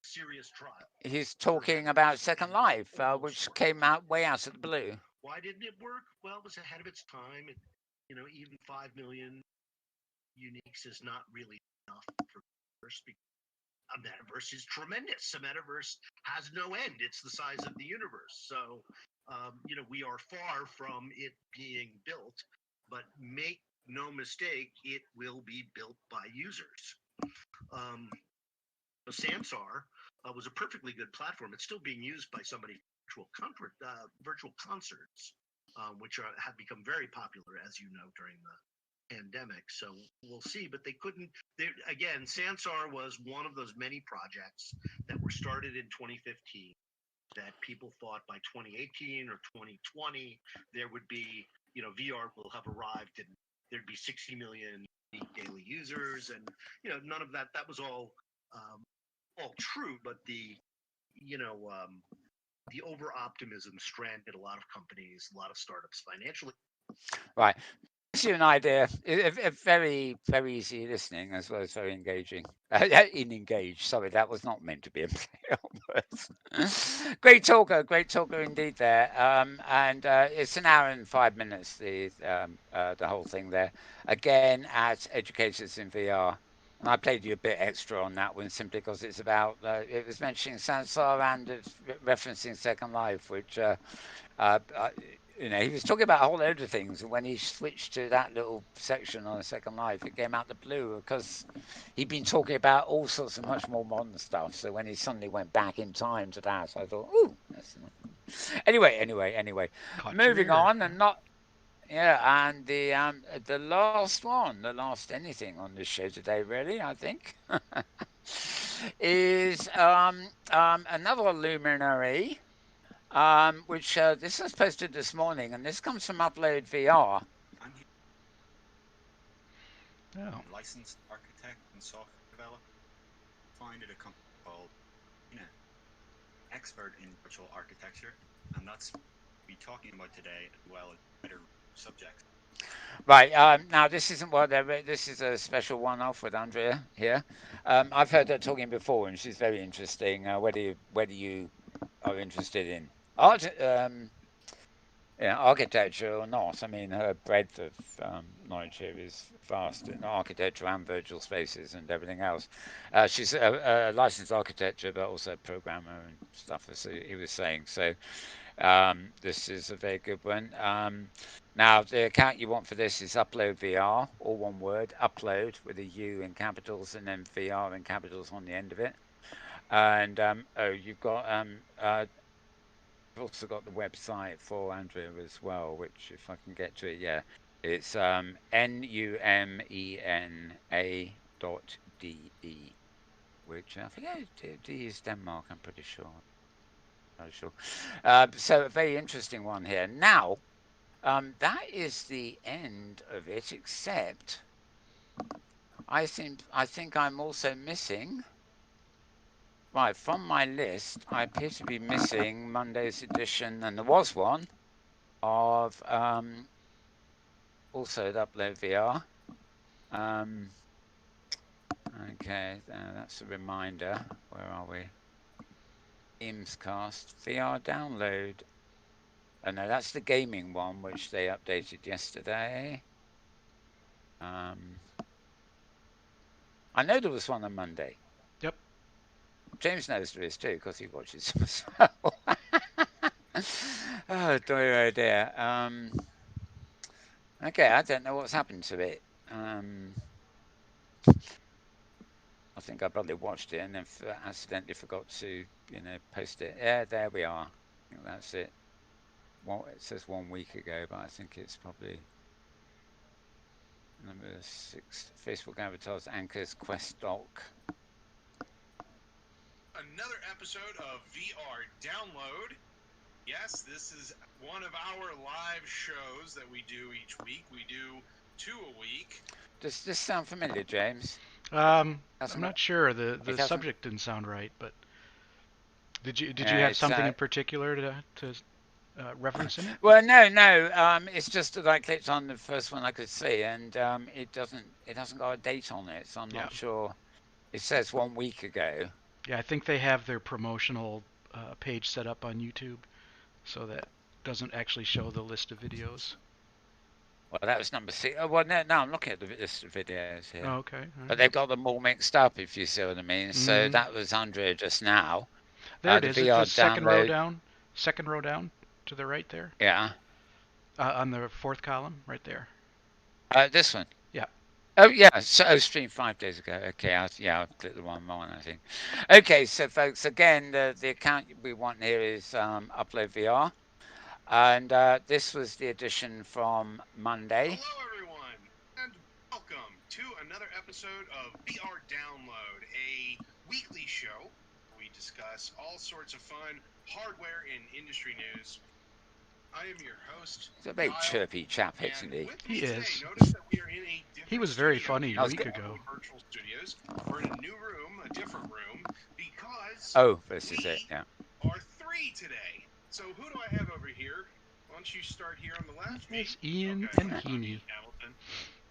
serious trial. He's talking about Second Life, which came out way out of the blue. Why didn't it work? Well, it was ahead of its time. And, even 5 million uniques is not really enough for a metaverse is tremendous. A metaverse has no end. It's the size of the universe. So, we are far from it being built, but make no mistake, it will be built by users. Samsar was a perfectly good platform. It's still being used by somebody for virtual concerts, which have become very popular, as you know, during the pandemic. So we'll see, but they couldn't. Again, Sansar was one of those many projects that were started in 2015 that people thought by 2018 or 2020 there would be, VR will have arrived and there'd be 60 million daily users, and none of that. That was all true, but the over optimism stranded a lot of companies, a lot of startups financially. Right. Gives you an idea. Very, very easy listening as well as very engaging. Engaged. Sorry, that was not meant to be a play on words. Great talker indeed there. And it's an hour and 5 minutes. The whole thing there. Again at Educators in VR. And I played you a bit extra on that one simply because it's about. It was mentioning Sansar and it's referencing Second Life, which. He was talking about a whole load of things, and when he switched to that little section on Second Life, it came out the blue because he'd been talking about all sorts of much more modern stuff. So when he suddenly went back in time to that, I thought, ooh, that's nice. Anyway, moving on, and and the last one, the last anything on this show today, really, I think, is another luminary. Which this was posted this morning, and this comes from Upload VR. I'm here. Oh. Licensed architect and software developer. Founded a company called expert in virtual architecture, and that's what we're talking about today, as well as better subjects. Right. Now, this isn't what this is a special one-off with Andrea here. I've heard her talking before, and she's very interesting. Whether you are interested in art, architecture or not. I mean, her breadth of knowledge here is vast in architecture and virtual spaces and everything else. She's a licensed architecture, but also programmer and stuff, as he was saying. So this is a very good one. Now, the account you want for this is Upload VR, all one word, upload with a U in capitals and then VR in capitals on the end of it. And you've got I've also got the website for Andrea as well, which if I can get to it, yeah, it's numena.de, which I think D is Denmark. I'm pretty sure. Not sure. So a very interesting one here. Now, that is the end of it, except I think I'm also missing. Right, from my list, I appear to be missing Monday's edition, and there was one of also the Upload VR. Okay, that's a reminder. Where are we? Gamescast VR download. Oh no, that's the gaming one, which they updated yesterday. I know there was one on Monday. Yep. James knows there is too, because he watches them as well. Oh dear. Okay, I don't know what's happened to it. I think I probably watched it and then accidentally forgot to, post it. Yeah, there we are. I think that's it. Well, it says 1 week ago, but I think it's probably number 6. Facebook avatars, anchors, quest doc. Another episode of VR Download. Yes, this is one of our live shows that we do each week. We do 2 a week. Does this sound familiar, James? I'm not sure. The subject didn't sound right, but did you have something in particular to reference in it? Well, no. It's just that I clicked on the first one I could see, and it hasn't got a date on it, so I'm not sure. It says 1 week ago. Yeah, I think they have their promotional page set up on YouTube, so that doesn't actually show the list of videos. Well, that was number 6. Oh, well, no, I'm looking at the list of videos here. Oh, okay. But they've got them all mixed up, if you see what I mean. So that was Andrea just now. There it is. It's the second row down. Second row down to the right there. Yeah. On the 4th column, right there. This one. Yeah. Oh, yeah. So, streamed 5 days ago. Okay. I'll click the one more, I think. Okay. So, folks, again, the account we want here is Upload VR. And this was the edition from Monday. Hello, everyone, and welcome to another episode of VR Download, a weekly show. We discuss all sorts of fun hardware and industry news. I am your host. He's a very chirpy chap, isn't he? He is. Notice that we are in a he was very funny a week ago. Virtual studios. We're in a new room, a different room, because this is it. Yeah. Are 3 today. So who do I have over here? Why don't you start here on the left? It's Ian and Heaney. Hamilton.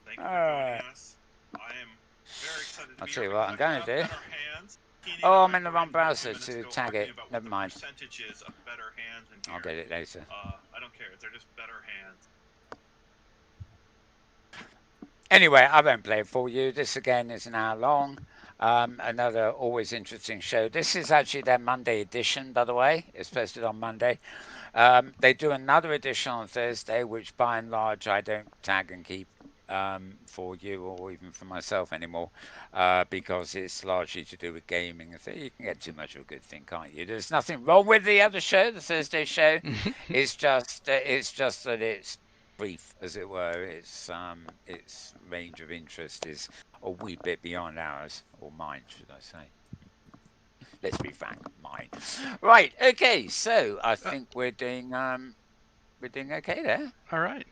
Thank you for joining us. I am very excited to I'll be tell here you what I'm going to do. hands. I'm in the wrong browser to tag it. Never mind. Percentages of better hands in here. I'll get it later. I don't care. They're just better hands. Anyway, I won't play it for you. This again is an hour long. Another always interesting show. This is actually their Monday edition, by the way. It's posted on Monday. They do another edition on Thursday, which by and large I don't tag and keep for you or even for myself anymore, because it's largely to do with gaming. You can get too much of a good thing, can't you? There's nothing wrong with the other show, the Thursday show. It's just that it's brief, as it were. Its range of interest is a wee bit beyond ours, or mine, should I say. Let's be frank, mine. Right, okay, so I think we're doing okay there. All right.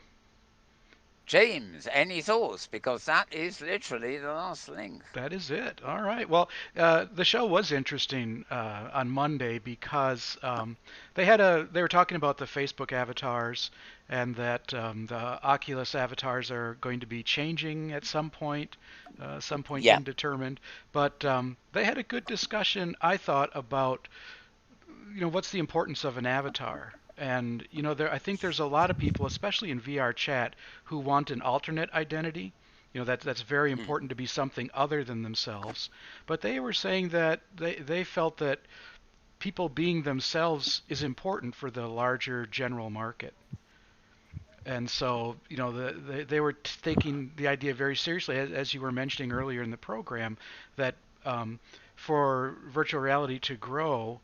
James, any thoughts? Because that is literally the last link. That is it. All right. Well, the show was interesting on Monday because they were talking about the Facebook avatars and that the Oculus avatars are going to be changing at some point undetermined. But they had a good discussion, I thought, about what's the importance of an avatar. And I think there's a lot of people, especially in VR chat, who want an alternate identity. That's very Mm. important to be something other than themselves. But they were saying that they felt that people being themselves is important for the larger general market. And so, they were taking the idea very seriously, as you were mentioning earlier in the program, that um, for virtual reality to grow,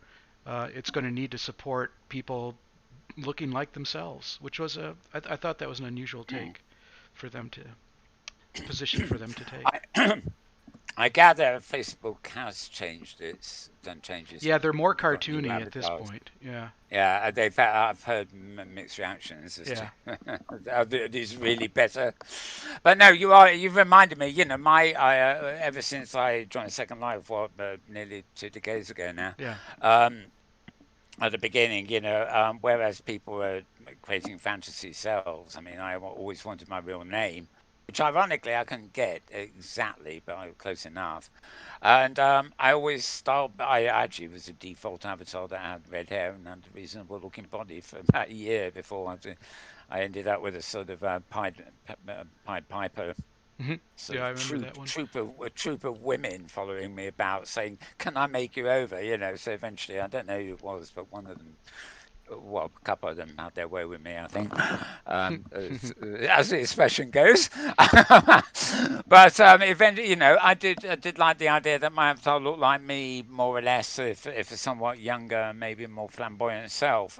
it's going to need to support people looking like themselves, which was I thought that was an unusual Mm. take for them to position for them to take. I I gather Facebook has done changes, Yeah, they're more got new cartoony at this avatars. point. Yeah, Yeah, I've heard mixed reactions as yeah, to are these really better. But no, you've reminded me. My ever since I joined Second Life, nearly 2 decades ago now. yeah. Um, at the beginning, whereas people were creating fantasy selves, I mean, always wanted my real name, which ironically I couldn't get exactly, but I was close enough. And I actually was a default avatar that had red hair and had a reasonable looking body for about a year before I ended up with a sort of Pied Piper Hmm. sort Yeah, I of remember that one. a troop of women following me about saying, "Can I make you over?" So eventually, I don't know who it was, but one of them, well, a couple of them had their way with me, I think, as the expression goes. But eventually, I did like the idea that my avatar looked like me more or less, if a somewhat younger, maybe more flamboyant self.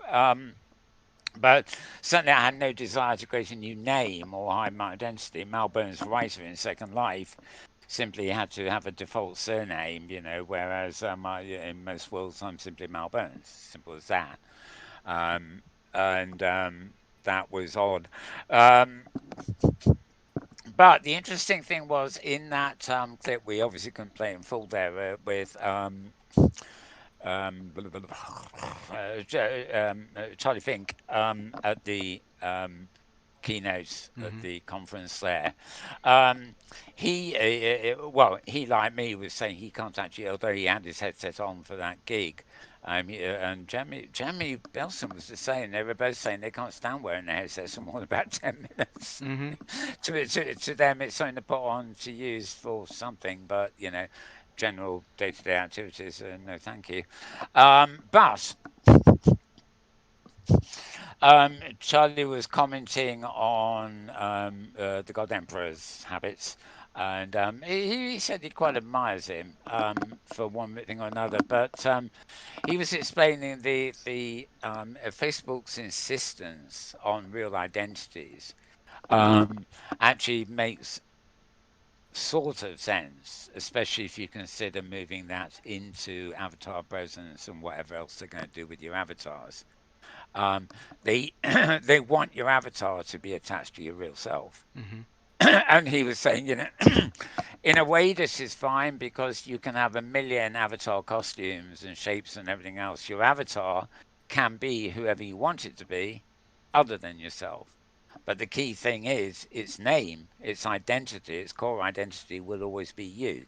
But certainly, I had no desire to create a new name or hide my identity. Malbone's writer in Second Life simply had to have a default surname, whereas in most worlds, I'm simply Malbones. Simple as that. Um, and that was odd. Um, but the interesting thing was in that clip, we obviously couldn't play in full there with Charlie Fink at the keynotes at Hmm. the conference there. Um, he like me was saying he can't actually, although he had his headset on for that gig. And Jeremy Belson was the same. They were both saying they can't stand wearing their headsets for more than about 10 minutes. Hmm. To them, it's something to put on to use for something, but general day-to-day activities, no, thank you. But Charlie was commenting on the God Emperor's habits, and he said he quite admires him for one thing or another. But he was explaining Facebook's insistence on real identities actually makes sort of sense, especially if you consider moving that into avatar presence and whatever else they're going to do with your avatars. Um, they they want your avatar to be attached to your real self. Hmm. And he was saying, in a way, this is fine because you can have a million avatar costumes and shapes and everything else. Your avatar can be whoever you want it to be, other than yourself. But the key thing is its name, its identity, its core identity will always be you.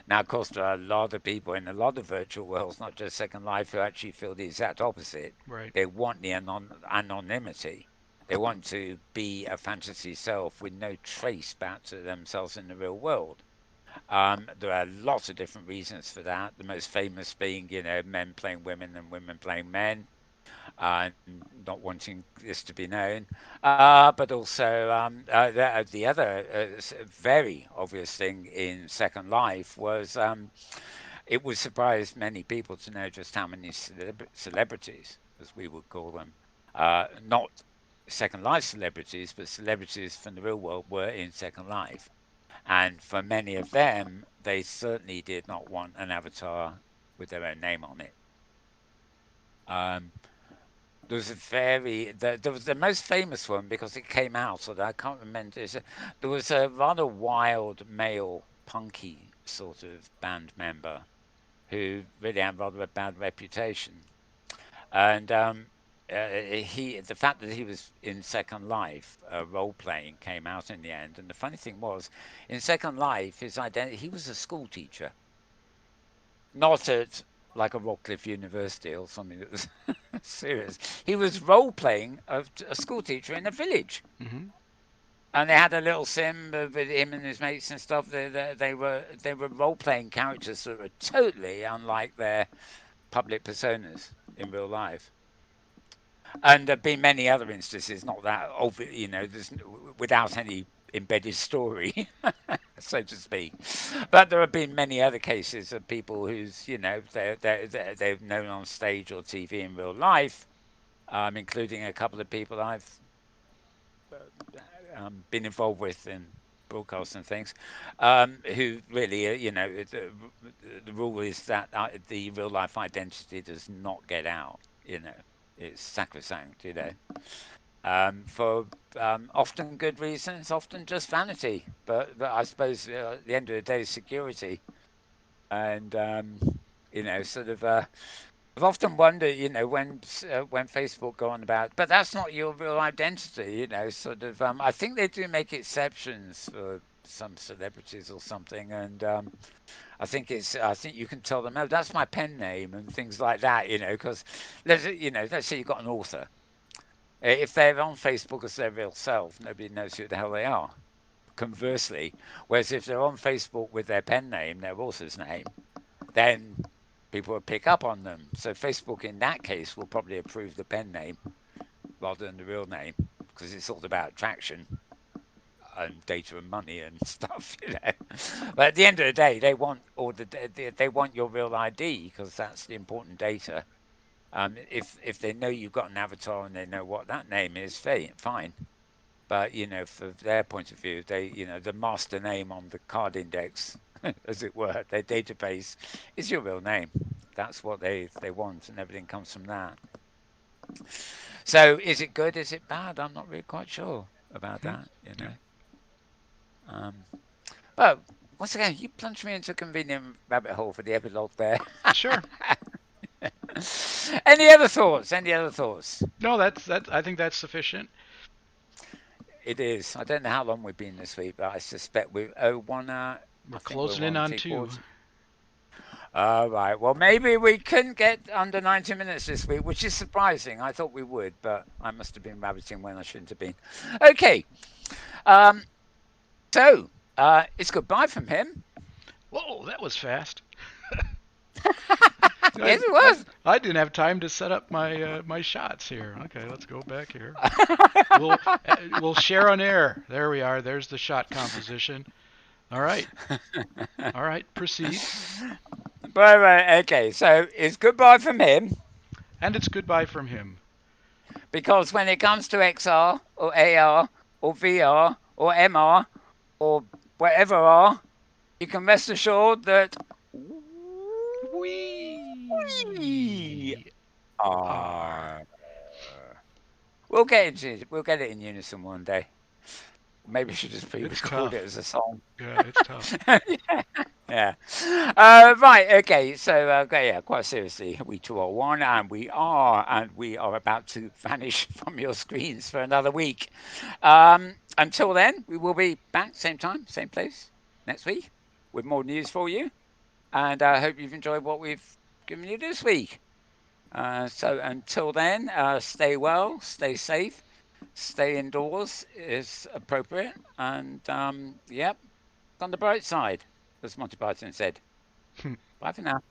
Now, of course, there are a lot of people in a lot of virtual worlds, not just Second Life, who actually feel the exact opposite. Right. They want the anonymity. They want to be a fantasy self with no trace back to themselves in the real world. There are lots of different reasons for that. The most famous being, men playing women and women playing men, not wanting this to be known. But also, the other very obvious thing in Second Life was it would surprise many people to know just how many celebrities, as we would call them, not Second Life celebrities, but celebrities from the real world were in Second Life. And for many of them, they certainly did not want an avatar with their own name on it. Um, there was there was the most famous one because it came out, so that I can't remember. There was a rather wild male punky sort of band member who really had rather a bad reputation. And the fact that he was in Second Life, role playing came out in the end. And the funny thing was, in Second Life, his identity, he was a school teacher, not at like a Rockcliffe University or something that was serious. He was role playing a school teacher in a village. Mm-hmm. And they had a little sim with him and his mates and stuff. They were role playing characters that were totally unlike their public personas in real life. And there've been many other instances, not that obvious, there's without any embedded story, so to speak. But there have been many other cases of people who's, they've known on stage or TV in real life, including a couple of people I've been involved with in broadcasts and things, who really, the rule is that the real life identity does not get out. It's sacrosanct. For often good reasons, often just vanity. But I suppose at the end of the day, security. And sort of. I've often wondered, when Facebook go on about, but that's not your real identity, sort of. I think they do make exceptions for some celebrities or something, and I think you can tell them, oh, that's my pen name and things like that, because let's say you've got an author. If they're on Facebook as their real self, nobody knows who the hell they are. Conversely, whereas if they're on Facebook with their pen name, their author's name, then people will pick up on them. So Facebook in that case will probably approve the pen name rather than the real name because it's all about attraction and data and money and stuff, But at the end of the day, they want they want your real ID because that's the important data. If they know you've got an avatar and they know what that name is, fine. But for their point of view, they the master name on the card index, as it were, their database is your real name. That's what they want, and everything comes from that. So, is it good? Is it bad? I'm not really quite sure about that. But once again, you plunged me into a convenient rabbit hole for the epilogue there. Sure. Any other thoughts? Any other thoughts? No, that's. I think that's sufficient. It is. I don't know how long we've been this week, but I suspect we're 1 hour. We're closing in on 2. Quarters. All right. Well, maybe we couldn't get under 90 minutes this week, which is surprising. I thought we would, but I must have been rabbiting when I shouldn't have been. Okay. So it's goodbye from him. Whoa, that was fast. Yes, it was. I didn't have time to set up my shots here. Okay, let's go back here. We'll share on air. There we are. There's the shot composition. All right. All right, proceed. Right. Okay, so it's goodbye from him. And it's goodbye from him. Because when it comes to XR or AR or VR or MR or whatever R, you can rest assured that we are. We'll get it in unison one day. Maybe I should just pre-record it as a song. Yeah, it's tough. Yeah. Right. Okay. So, quite seriously, we two are one, and we are about to vanish from your screens for another week. Until then, we will be back same time, same place next week with more news for you. And I hope you've enjoyed what we've given you this week. So until then, stay well, stay safe, stay indoors is appropriate, and yep, on the bright side, as Monty Python said. Bye for now.